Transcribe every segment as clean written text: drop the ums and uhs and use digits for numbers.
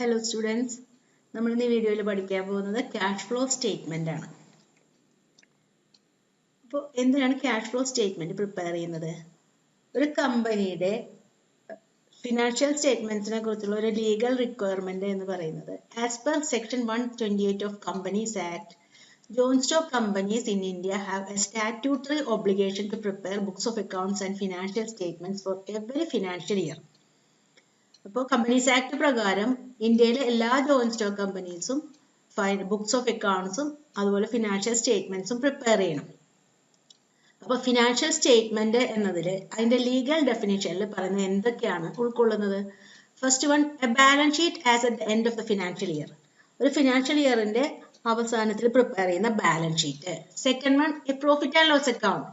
Hello students, നമ്മൾ ഇന്ന് വീഡിയോയിൽ പഠിക്കാൻ പോകുന്നത് ക്യാഷ് ഫ്ലോ സ്റ്റേറ്റ്മെന്റ് ആണ്. അപ്പോൾ എന്തിനാണ് ക്യാഷ് ഫ്ലോ സ്റ്റേറ്റ്മെന്റ് പ്രിപ്പയർ ചെയ്യുന്നത്? ഒരു കമ്പനിയുടെ ഫിനാൻഷ്യൽ സ്റ്റേറ്റ്മെന്റ്സിനെ കുറിച്ചുള്ള ഒരു ലീഗൽ റിക്വയർമെന്റ് എന്ന് പറയുന്നത് as per section 128 of companies act, joint stock companies in India have a statutory obligation to prepare books of accounts and financial statements for every financial year. അപ്പോൾ companies act പ്രകാരം ഇന്ത്യയിലെ എല്ലാ joint stock കമ്പനീസും books of അക്കൗണ്ട്സും അതുപോലെ financial സ്റ്റേറ്റ്മെന്റ്സും prepare ചെയ്യണം. അപ്പോൾ financial statement എന്നതിൽ അതിന്റെ legal ഡെഫിനിഷനിൽ പറയുന്നത് എന്തൊക്കെയാണ് ഉൾക്കൊള്ളുന്നത്? First one, a balance sheet as at the end of the financial year. ഒരു ഫിനാൻഷ്യൽ ഇയറിന്റെ അവസാനത്തിൽ പ്രിപ്പയർ ചെയ്യുന്ന balance sheet. Second one, a profit and loss account.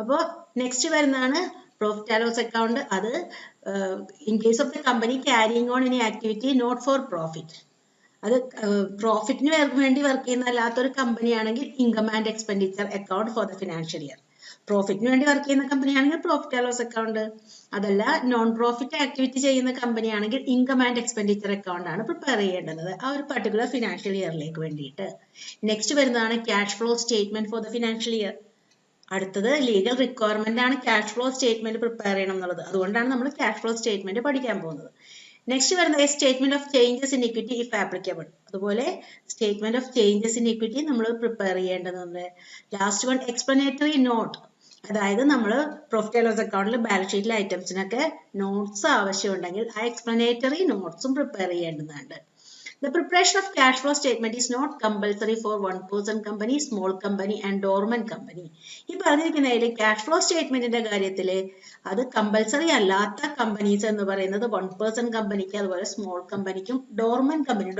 അപ്പോൾ നെക്സ്റ്റ് വരുന്നതാണ് പ്രോഫിറ്റ് ആൻഡ് ലോസ് അക്കൗണ്ട്. അത് in case of the company carrying on any activity not for profit, അത് പ്രോഫിറ്റിന് വേണ്ടി വർക്ക് ചെയ്യുന്ന അല്ലാത്തൊരു കമ്പനി ആണെങ്കിൽ income and expenditure account for the financial year. പ്രോഫിറ്റിന് വേണ്ടി വർക്ക് ചെയ്യുന്ന കമ്പനി ആണെങ്കിൽ പ്രോഫിറ്റ് ആൻഡ് ലോസ് അക്കൗണ്ട്. അതല്ല നോൺ പ്രോഫിറ്റ് ആക്ടിവിറ്റി ചെയ്യുന്ന കമ്പനി ആണെങ്കിൽ ഇൻകം ആൻഡ് എക്സ്പെൻഡിച്ചർ അക്കൗണ്ട് ആണ് പ്രിപ്പയർ ചെയ്യേണ്ടത് ആ ഒരു പർട്ടിക്കുലർ ഫിനാൻഷ്യൽ ഇയറിലേക്ക് വേണ്ടിയിട്ട്. നെക്സ്റ്റ് വരുന്നതാണ് cash flow statement four the financial year. അടുത്തത് ലീഗൽ റിക്വയർമെന്റ് ആണ് ക്യാഷ് ഫ്ലോ സ്റ്റേറ്റ്മെന്റ് പ്രിപ്പയർ ചെയ്യണം എന്നുള്ളത്. അതുകൊണ്ടാണ് നമ്മൾ ക്യാഷ് ഫ്ലോ സ്റ്റേറ്റ്മെന്റ് പഠിക്കാൻ പോകുന്നത്. നെക്സ്റ്റ് വരുന്നത് statement of changes in equity if applicable. അതുപോലെ statement of changes in equity നമ്മൾ പ്രിപ്പയർ ചെയ്യേണ്ടതുണ്ട്. Last one, explanatory note. അതായത് നമ്മൾ പ്രോഫിറ്റ് ആൻഡ് ലോസ് അക്കൗണ്ടിൽ ബാലൻസ് ഷീറ്റിലെ ഐറ്റംസിനൊക്കെ നോട്ട്സ് ആവശ്യമുണ്ടെങ്കിൽ ആ എക്സ്പ്ലനേറ്ററി നോട്ട്സും പ്രിപ്പയർ ചെയ്യേണ്ടതുണ്ട്. The preparation of cash flow statement is not compulsory for one person company, small company and dormant company. ഈ പറഞ്ഞിരിക്കുന്നതിൽ ക്യാഷ് ഫ്ലോ സ്റ്റേറ്റ്മെന്റിന്റെ കാര്യത്തിൽ അത് കമ്പൽസറി അല്ലാത്ത കമ്പനീസ് എന്ന് പറയുന്നത് വൺ പേഴ്സൺ കമ്പനിക്ക് അതുപോലെ സ്മോൾ കമ്പനിക്കും ഡോർമന്റ് കമ്പനി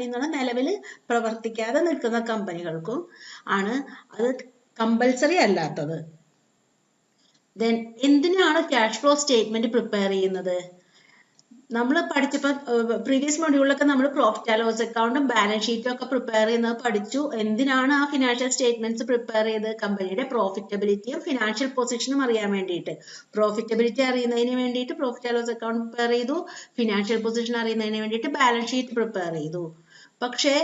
എന്ന് പറഞ്ഞാൽ നിലവിൽ പ്രവർത്തിക്കാതെ നിൽക്കുന്ന കമ്പനികൾക്കും ആണ് അത് കമ്പൽസറി അല്ലാത്തത്. ദെൻ എന്തിനാണ് ക്യാഷ് ഫ്ലോ സ്റ്റേറ്റ്മെന്റ് പ്രിപ്പയർ ചെയ്യുന്നത്? നമ്മൾ പഠിച്ചപ്പോൾ പ്രീവിയസ് മൊഡ്യൂളിലൊക്കെ നമ്മൾ പ്രോഫിറ്റ് ആൻഡ് ലോസ് അക്കൗണ്ടും ബാലൻസ് ഷീറ്റും ഒക്കെ പ്രിപ്പയർ ചെയ്യുന്നത് പഠിച്ചു. എന്തിനാണ് ആ ഫിനാൻഷ്യൽ സ്റ്റേറ്റ്മെന്റ്സ് പ്രിപ്പയർ ചെയ്ത്? കമ്പനിയുടെ പ്രോഫിറ്റബിലിറ്റിയും ഫിനാൻഷ്യൽ പൊസിഷനും അറിയാൻ വേണ്ടിയിട്ട്. പ്രോഫിറ്റബിലിറ്റി അറിയുന്നതിന് വേണ്ടിയിട്ട് profit and loss account prepare ചെയ്തു. ഫിനാൻഷ്യൽ പൊസിഷൻ അറിയുന്നതിന് വേണ്ടിയിട്ട് ബാലൻസ് ഷീറ്റ് പ്രിപ്പയർ ചെയ്തു. പക്ഷേ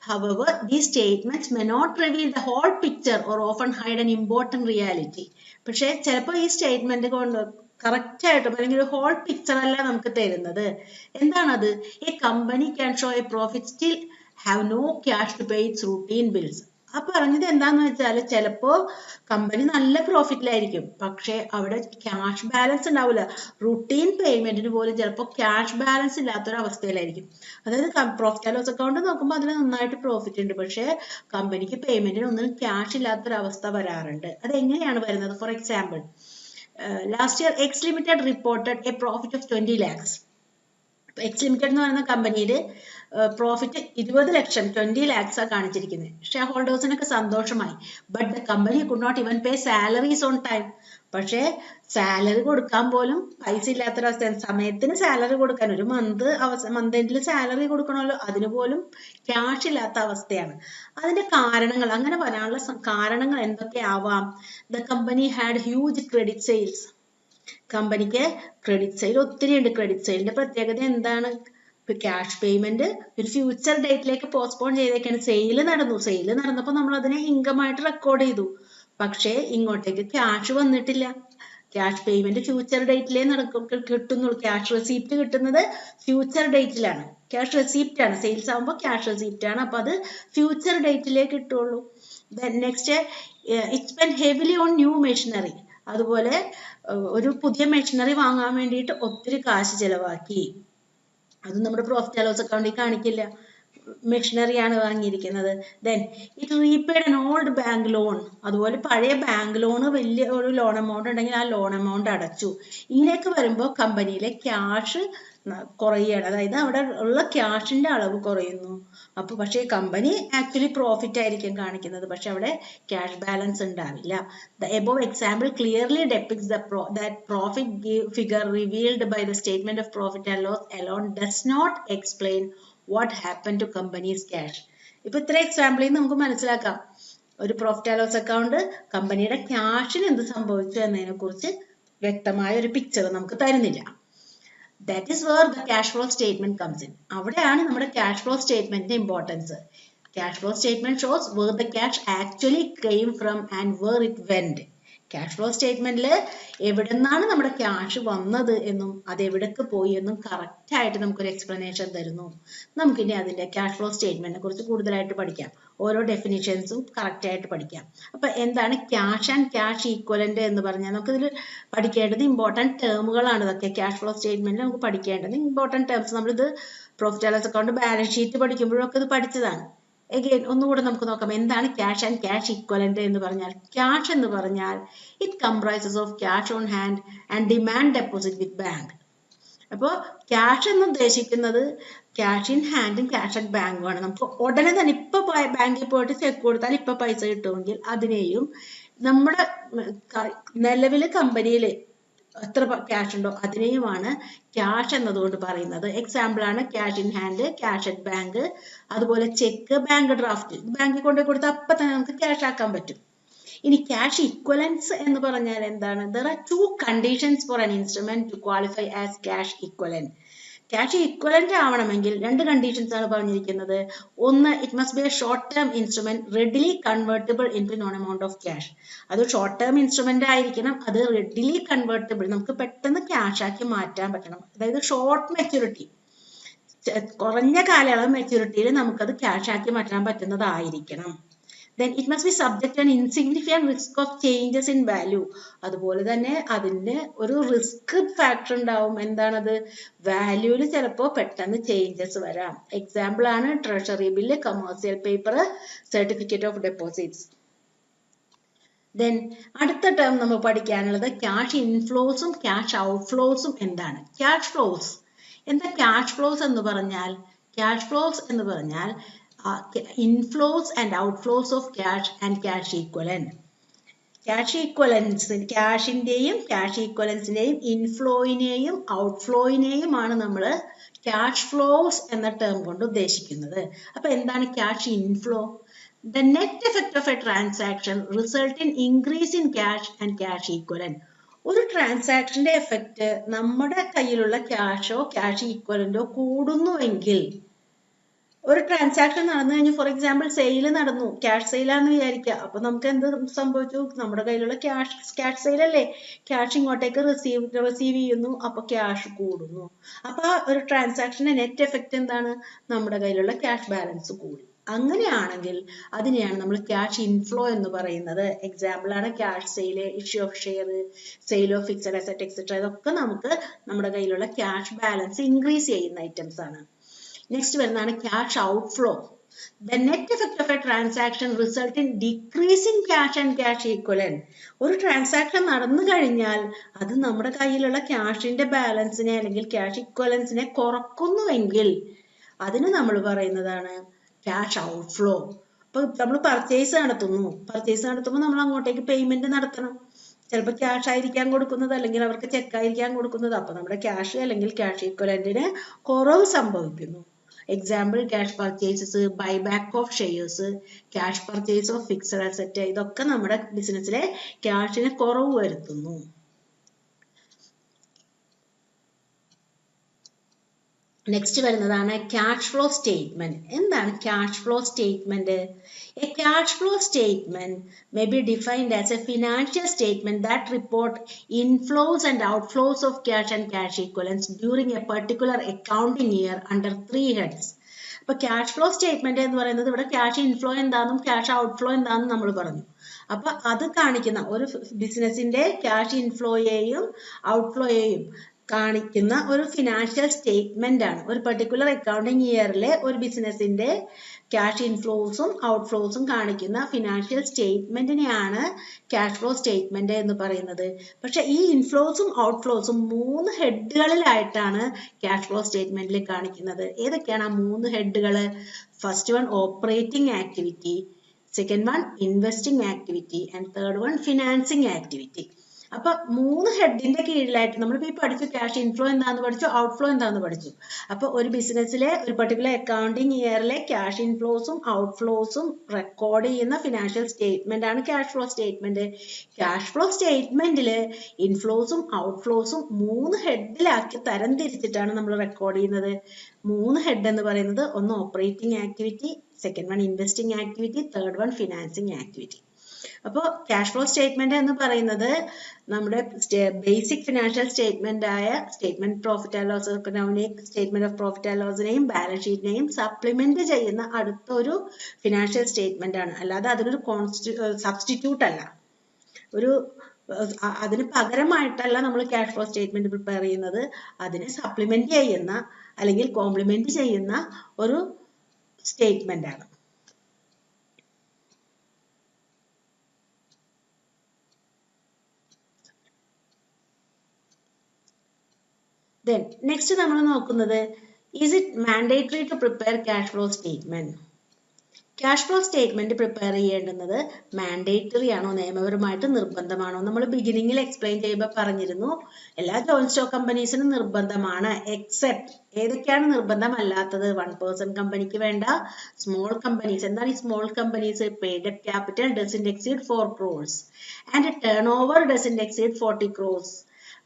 however these statements may not reveal the whole picture or often hide an important reality. പക്ഷേ ചിലപ്പോൾ ഈ സ്റ്റേറ്റ്മെന്റ് കൊണ്ട് കറക്റ്റ് ആയിട്ടും അല്ലെങ്കിൽ ഒരു ഹോൾ പിക്ചർ അല്ല നമുക്ക് തരുന്നത്. എന്താണത്? A company can show a profit still have no cash to pay its routine bills. ആ പറഞ്ഞത് എന്താന്ന് വെച്ചാൽ ചിലപ്പോ കമ്പനി നല്ല പ്രോഫിറ്റിലായിരിക്കും, പക്ഷെ അവിടെ ക്യാഷ് ബാലൻസ് ഉണ്ടാവില്ല. റുട്ടീൻ പേയ്മെന്റിന് പോലും ചിലപ്പോൾ ക്യാഷ് ബാലൻസ് ഇല്ലാത്തൊരു അവസ്ഥയിലായിരിക്കും. അതായത് പ്രോഫിറ്റ് ആൻഡ് ലോസ് അക്കൗണ്ട് നോക്കുമ്പോൾ അതിൽ നന്നായിട്ട് പ്രോഫിറ്റ് ഉണ്ട്, പക്ഷെ കമ്പനിക്ക് പേയ്മെന്റിന് ഒന്നും ക്യാഷ് ഇല്ലാത്തൊരവസ്ഥ വരാറുണ്ട്. അത് എങ്ങനെയാണ് വരുന്നത്? For example, last year X Limited reported a profit of 20 lakhs. X Limited എന്ന് പറയുന്ന കമ്പനിയിൽ പ്രോഫിറ്റ് 20 ലക്ഷം 20 lakhs ആ കാണിച്ചിരിക്കുന്നത്. ഷെയർ ഹോൾഡേഴ്സിനൊക്കെ സന്തോഷമായി. But the company could not even pay salaries on time. പക്ഷേ സാലറി കൊടുക്കാൻ പോലും പൈസ ഇല്ലാത്തൊരവസ്ഥ. സമയത്തിന് സാലറി കൊടുക്കാൻ ഒരു മന്ത് എൻഡിൽ സാലറി കൊടുക്കണമല്ലോ, അതിന് പോലും ക്യാഷ് ഇല്ലാത്ത അവസ്ഥയാണ്. അതിന്റെ കാരണങ്ങൾ, അങ്ങനെ വരാനുള്ള കാരണങ്ങൾ എന്തൊക്കെയാവാം? The company had huge credit sales. കമ്പനിക്ക് ക്രെഡിറ്റ് സെയിൽ ഒത്തിരി ഉണ്ട്. ക്രെഡിറ്റ് സെയിലിന്റെ പ്രത്യേകത എന്താണ്? ക്യാഷ് പേയ്മെന്റ് ഒരു ഫ്യൂച്ചർ ഡേറ്റിലേക്ക് പോസ്റ്റ്പോൺ ചെയ്തേക്കാണ്. സെയിൽ നടന്നപ്പോൾ നമ്മൾ അതിനെ ഇൻകം ആയിട്ട് റെക്കോർഡ് ചെയ്തു, പക്ഷേ ഇങ്ങോട്ടേക്ക് ക്യാഷ് വന്നിട്ടില്ല. ക്യാഷ് പേയ്മെന്റ് ഫ്യൂച്ചർ ഡേറ്റിലേ കിട്ടുന്നുള്ളൂ. ക്യാഷ് റെസിപ്റ്റ് കിട്ടുന്നത് ഫ്യൂച്ചർ ഡേറ്റിലാണ്. ക്യാഷ് റെസിപ്റ്റ് ആണ്. സെയിൽസ് ആകുമ്പോൾ ക്യാഷ് റെസിപ്റ്റ് ആണ്, അപ്പൊ അത് ഫ്യൂച്ചർ ഡേറ്റിലേ കിട്ടുള്ളൂ. Next, it spend heavily on new machinery. അതുപോലെ ഒരു പുതിയ മെഷീനറി വാങ്ങാൻ വേണ്ടിയിട്ട് ഒത്തിരി കാശ് ചെലവാക്കി. അത് നമ്മുടെ പ്രോഫിറ്റ് ആൻഡ് ലോസ് അക്കൗണ്ടിൽ കാണിക്കില്ല. മെഷീനറി ആണ് വാങ്ങിയിരിക്കുന്നത്. Then it repaid an old bank loan. അതുപോലെ പഴയ ബാങ്ക് ലോൺ വലിയ ഒരു ലോൺ എമൗണ്ട് ഉണ്ടെങ്കിൽ ആ ലോൺ എമൗണ്ട് അടച്ചു. ഇങ്ങനെയൊക്കെ വരുമ്പോൾ കമ്പനിയിലെ ക്യാഷ് കുറയുകയാണ്. അതായത് അവിടെ ഉള്ള ക്യാഷിന്റെ അളവ് കുറയുന്നു. അപ്പൊ പക്ഷേ കമ്പനി ആക്ച്വലി പ്രോഫിറ്റ് ആയിരിക്കും കാണിക്കുന്നത്, പക്ഷെ അവിടെ ക്യാഷ് ബാലൻസ് ഉണ്ടാവില്ല. The above example clearly depicts that profit figure revealed by the statement of profit and loss alone does not explain what happened to company's cash. ഇപ്പൊ ഇത്ര എക്സാമ്പിളിൽ നമുക്ക് മനസ്സിലാക്കാം, ഒരു പ്രോഫിറ്റ് ആൻഡ് ലോസ് അക്കൗണ്ട് കമ്പനിയുടെ ക്യാഷിന് എന്ത് സംഭവിച്ചു എന്നതിനെ കുറിച്ച് വ്യക്തമായ ഒരു പിക്ചർ നമുക്ക് തരുന്നില്ല. That is where the cash flow statement comes in. അവിടെയാണ് നമ്മുടെ cash flow statementന്റെ importance. Cash flow statement shows where the cash actually came from and where it went. Cash flow statementൽ എവിടെ നിന്നാണ് നമ്മുടെ ക്യാഷ് വന്നത് എന്നും അത് എവിടേക്ക് പോയി എന്നും കറക്റ്റ് ആയിട്ട് നമുക്കൊരു എക്സ്പ്ലനേഷൻ തരുന്നു. നമുക്കിനി അതിന്റെ ക്യാഷ് ഫ്ലോ സ്റ്റേറ്റ്മെന്റിനെ കുറിച്ച് കൂടുതലായിട്ട് പഠിക്കാം. ഓരോ ഡെഫിനിഷൻസും കറക്റ്റ് ആയിട്ട് പഠിക്കാം. അപ്പൊ എന്താണ് ക്യാഷ് ആൻഡ് ക്യാഷ് ഈക്വലന്റ് എന്ന് പറഞ്ഞാൽ നമുക്കിതിൽ പഠിക്കേണ്ടത് ഇമ്പോർട്ടൻറ്റ് ടേമുകളാണ്. ഇതൊക്കെ ക്യാഷ് ഫ്ലോ സ്റ്റേറ്റ്മെന്റിൽ നമുക്ക് പഠിക്കേണ്ടത് ഇമ്പോർട്ടൻറ്റ് ടേംസ്. നമ്മളിത് profit and loss account balance sheet പഠിക്കുമ്പോഴൊക്കെ ഇത് പഠിച്ചതാണ്. Again, ഒന്നുകൂടെ നമുക്ക് നോക്കാം എന്താണ് ക്യാഷ് ആൻഡ് ക്യാഷ് ഈക്വലന്റ് എന്ന് പറഞ്ഞാൽ. ക്യാഷ് എന്ന് പറഞ്ഞാൽ it comprises of cash on hand and demand deposit with bank. അപ്പോൾ ക്യാഷ് എന്ന് ഉദ്ദേശിക്കുന്നത് ക്യാഷ് ഇൻ ഹാൻഡും ക്യാഷ് അറ്റ് ബാങ്കും ആണ്. നമുക്ക് ഉടനെ തന്നെ ഇപ്പൊ ബാങ്കിൽ പോയിട്ട് ചെക്ക് കൊടുത്താൽ ഇപ്പൊ പൈസ കിട്ടുമെങ്കിൽ അതിനെയും നമ്മുടെ നിലവിൽ കമ്പനിയിൽ എത്ര ക്യാഷ് ഉണ്ടോ അതിനെയുമാണ് ക്യാഷ് എന്നതുകൊണ്ട് പറയുന്നത്. എക്സാമ്പിൾ ആണ് cash in hand, cash at bank, അതുപോലെ ചെക്ക്, ബാങ്ക് ഡ്രാഫ്റ്റ്. ബാങ്കിൽ കൊണ്ടുപോയി കൊടുത്താൽ അപ്പൊ തന്നെ നമുക്ക് ക്യാഷ് ആക്കാൻ പറ്റും. ഇനി ക്യാഷ് ഇക്വലൻസ് എന്ന് പറഞ്ഞാൽ എന്താണ്? There are two conditions for an instrument to qualify as cash equivalent. Cash equivalent ആവണമെങ്കിൽ രണ്ട് കണ്ടീഷൻസ് ആണ് പറഞ്ഞിരിക്കുന്നത്. ഒന്ന്, it must be a short term instrument readily convertible into known amount of cash. അത് short term instrument ആയിരിക്കണം. അത് readily convertible, നമുക്ക് പെട്ടെന്ന് ക്യാഷ് ആക്കി മാറ്റാൻ പറ്റണം. അതായത് ഷോർട്ട് മെച്യൂരിറ്റി, കുറഞ്ഞ കാലയളവ് മെച്യൂരിറ്റിയിൽ നമുക്കത് ക്യാഷ് ആക്കി മാറ്റാൻ പറ്റുന്നതായിരിക്കണം. Then it must be subject to an insignificant risk of changes in value. അതുപോലെ തന്നെ അതിന് ഒരു റിസ്ക് ഫാക്ടർ ഉണ്ടാവും. എന്താണത്? വാല്യൂവിൽ ചിലപ്പോൾ പെട്ടെന്ന് ചേഞ്ചസ് വരാം. എക്സാമ്പിൾ ആണ് treasury bill, commercial paper, certificate of deposits. Then അടുത്ത ടേം നമ്മൾ പഠിക്കാനുള്ളത് ക്യാഷ് ഇൻഫ്ലോസും ക്യാഷ് ഔട്ട്ഫ്ലോസും എന്താണ്? ക്യാഷ് ഫ്ലോസ് എന്താ? ക്യാഷ് ഫ്ലോസ് എന്ന് പറഞ്ഞാൽ inflows and outflows of cash and cash equivalent. Cash equivalents, ക്യാഷിന്റെയും ക്യാഷ് ഈക്വലൻസിന്റെയും ഇൻഫ്ലോയിനെയും ഔട്ട്ഫ്ലോയിനെയുമാണ് നമ്മൾ ക്യാഷ് ഫ്ലോസ് എന്ന ടേം കൊണ്ട് ഉദ്ദേശിക്കുന്നത്. അപ്പൊ എന്താണ് cash inflow? The net effect of a transaction result in increase in cash and cash equivalent. ഒരു ട്രാൻസാക്ഷന്റെ എഫക്റ്റ് നമ്മുടെ കയ്യിലുള്ള ക്യാഷോ ക്യാഷ് ഈക്വലന്റോ കൂടുന്നുവെങ്കിൽ, ഒരു ട്രാൻസാക്ഷൻ നടന്നു കഴിഞ്ഞു, ഫോർ എക്സാമ്പിൾ സെയിൽ നടന്നു, ക്യാഷ് സെയിലാന്ന് വിചാരിക്കുക. അപ്പൊ നമുക്ക് എന്ത് സംഭവിച്ചു? നമ്മുടെ കയ്യിലുള്ള ക്യാഷ് സെയിൽ അല്ലേ, ക്യാഷ് ഇങ്ങോട്ടേക്ക് റിസീവ് ചെയ്യുന്നു, അപ്പൊ ക്യാഷ് കൂടുന്നു. അപ്പൊ ഒരു ട്രാൻസാക്ഷന്റെ നെറ്റ് എഫക്റ്റ് എന്താണ്? നമ്മുടെ കയ്യിലുള്ള ക്യാഷ് ബാലൻസ് കൂടി. അങ്ങനെയാണെങ്കിൽ അതിനെയാണ് നമ്മൾ ക്യാഷ് ഇൻഫ്ലോ എന്ന് പറയുന്നത്. എക്സാമ്പിൾ ആണ് cash sale, issue of share, sale of fixed asset etcetera. ഇതൊക്കെ നമുക്ക് നമ്മുടെ കയ്യിലുള്ള ക്യാഷ് ബാലൻസ് ഇൻക്രീസ് ചെയ്യുന്ന ഐറ്റംസ് ആണ്. നെക്സ്റ്റ് വരുന്നതാണ് cash outflow. The net effect of a transaction result in decrease in cash and cash equivalent. ഒരു transaction നടന്നു കഴിഞ്ഞാൽ അത് നമ്മുടെ കയ്യിലുള്ള ക്യാഷിന്റെ ബാലൻസിനെ അല്ലെങ്കിൽ ക്യാഷ് ഇക്വലൻസിനെ കുറക്കുന്നുവെങ്കിൽ അതിന് നമ്മൾ പറയുന്നതാണ് ക്യാഷ് ഔട്ട്ഫ്ലോ. ഇപ്പൊ നമ്മൾ പർച്ചേസ് നടത്തുമ്പോൾ നമ്മൾ അങ്ങോട്ടേക്ക് പേയ്മെന്റ് നടത്തണം. ചിലപ്പോൾ ക്യാഷ് ആയിരിക്കാൻ കൊടുക്കുന്നത്, അല്ലെങ്കിൽ അവർക്ക് ചെക്ക് ആയിരിക്കാൻ കൊടുക്കുന്നത്. അപ്പൊ നമ്മുടെ ക്യാഷ് അല്ലെങ്കിൽ ക്യാഷ് ഈക്വലന്റിന് കുറവ് സംഭവിക്കുന്നു. Example cash purchases, buyback of shares, cash purchase of fixed asset. ഇതൊക്കെ നമ്മുടെ ബിസിനസ്സിലെ ക്യാഷിന് കുറവ് വരുത്തുന്നു. നെക്സ്റ്റ് വരുന്നതാണ് ക്യാഷ് ഫ്ലോ സ്റ്റേറ്റ്മെന്റ്. എന്താണ് cash flow statement? A cash flow statement may be defined as a financial statement that report inflows and outflows of cash and cash equivalents during a particular accounting year under 3 heads. അപ്പൊ cash flow statement എന്ന് പറയുന്നത് ഇവിടെ cash inflow എന്താണെന്നും cash outflow എന്താണെന്നും നമ്മൾ പറഞ്ഞു. അപ്പൊ അത് കാണിക്കുന്ന ഒരു ബിസിനസിന്റെ ക്യാഷ് ഇൻഫ്ലോയെയും ഔട്ട്ഫ്ലോയെയും കാണിക്കുന്ന ഒരു ഫിനാൻഷ്യൽ സ്റ്റേറ്റ്മെന്റ് ആണ്. ഒരു പെർട്ടിക്കുലർ അക്കൗണ്ടിങ് ഇയറിലെ ഒരു ബിസിനസിന്റെ ക്യാഷ് ഇൻഫ്ലോസും ഔട്ട്ഫ്ലോസും കാണിക്കുന്ന ഫിനാൻഷ്യൽ സ്റ്റേറ്റ്മെന്റിനെയാണ് ക്യാഷ് ഫ്ലോ സ്റ്റേറ്റ്മെന്റ് എന്ന് പറയുന്നത്. പക്ഷെ ഈ ഇൻഫ്ലോസും ഔട്ട്ഫ്ലോസും 3 ഹെഡുകളിലായിട്ടാണ് ക്യാഷ് ഫ്ലോ സ്റ്റേറ്റ്മെന്റിൽ കാണിക്കുന്നത്. ഏതൊക്കെയാണ് ആ 3 ഹെഡുകൾ? First one operating activity, second one investing activity, and third one financing activity. അപ്പൊ 3 ഹെഡിന്റെ കീഴിലായിട്ട് നമ്മളിപ്പോ ഈ പഠിച്ചു ക്യാഷ് ഇൻഫ്ലോ എന്താന്ന് പഠിച്ചു, ഔട്ട്ഫ്ലോ എന്താന്ന് പഠിച്ചു. അപ്പൊ ഒരു ബിസിനസ്സിലെ ഒരു പർട്ടിക്കുലർ അക്കൗണ്ടിങ് ഇയറിലെ ക്യാഷ് ഇൻഫ്ലോസും ഔട്ട്ഫ്ലോസും റെക്കോർഡ് ചെയ്യുന്ന ഫിനാൻഷ്യൽ സ്റ്റേറ്റ്മെന്റ് ആണ് cash flow statement. Cash flow സ്റ്റേറ്റ്മെന്റില് ഇൻഫ്ലോസും ഔട്ട്ഫ്ലോസും 3 ഹെഡിലാക്കി തരം തിരിച്ചിട്ടാണ് നമ്മൾ റെക്കോർഡ് ചെയ്യുന്നത്. 3 ഹെഡ് എന്ന് പറയുന്നത് ഒന്ന് operating activity, second one investing activity, third one financing activity. അപ്പോൾ ക്യാഷ് ഫ്ലോ സ്റ്റേറ്റ്മെന്റ് എന്ന് പറയുന്നത് നമ്മുടെ ബേസിക് ഫിനാൻഷ്യൽ സ്റ്റേറ്റ്മെന്റ് ആയ സ്റ്റേറ്റ്മെന്റ് പ്രോഫിറ്റ് ആൻഡ് ലോസ് അക്കൗണ്ടിനെയും സ്റ്റേറ്റ്മെന്റ് ഓഫ് പ്രോഫിറ്റ് ആൻഡ് ലോസിനെയും ബാലൻസ് ഷീറ്റിനെയും സപ്ലിമെന്റ് ചെയ്യുന്ന അടുത്തൊരു ഫിനാൻഷ്യൽ സ്റ്റേറ്റ്മെന്റ് ആണ്. അല്ലാതെ അതിനൊരു സബ്സ്റ്റിറ്റ്യൂട്ട് അല്ല, അതിന് പകരമായിട്ടല്ല നമ്മൾ ക്യാഷ് ഫ്ലോ സ്റ്റേറ്റ്മെന്റ് പ്രിപ്പയർ ചെയ്യുന്നത്. അതിനെ സപ്ലിമെന്റ് ചെയ്യുന്ന അല്ലെങ്കിൽ കോംപ്ലിമെന്റ് ചെയ്യുന്ന ഒരു സ്റ്റേറ്റ്മെന്റ് ആണ്. Then next നമ്മൾ നോക്കുന്നത് is it mandatory to prepare cash flow statement? Cash flow statement prepare ചെയ്യേണ്ടുന്നത് മാൻഡേറ്ററി ആണോ, നിയമപരമായിട്ട് നിർബന്ധമാണോ? നമ്മൾ ബിഗിനിങ്ങിൽ എക്സ്പ്ലെയിൻ ചെയ്യുമ്പോൾ പറഞ്ഞിരുന്നു എല്ലാ ജോയിന്റ് സ്റ്റോക്ക് കമ്പനീസിനും നിർബന്ധമാണ്. എക്സെപ്റ്റ് ഏതൊക്കെയാണ് നിർബന്ധമല്ലാത്തത്? 1% കമ്പനിക്ക് വേണ്ട, സ്മോൾ കമ്പനീസ്. എന്താണ് ഈ small companies? Paid up capital doesn't exceed 4 crores and turnover doesn't exceed 40 crores.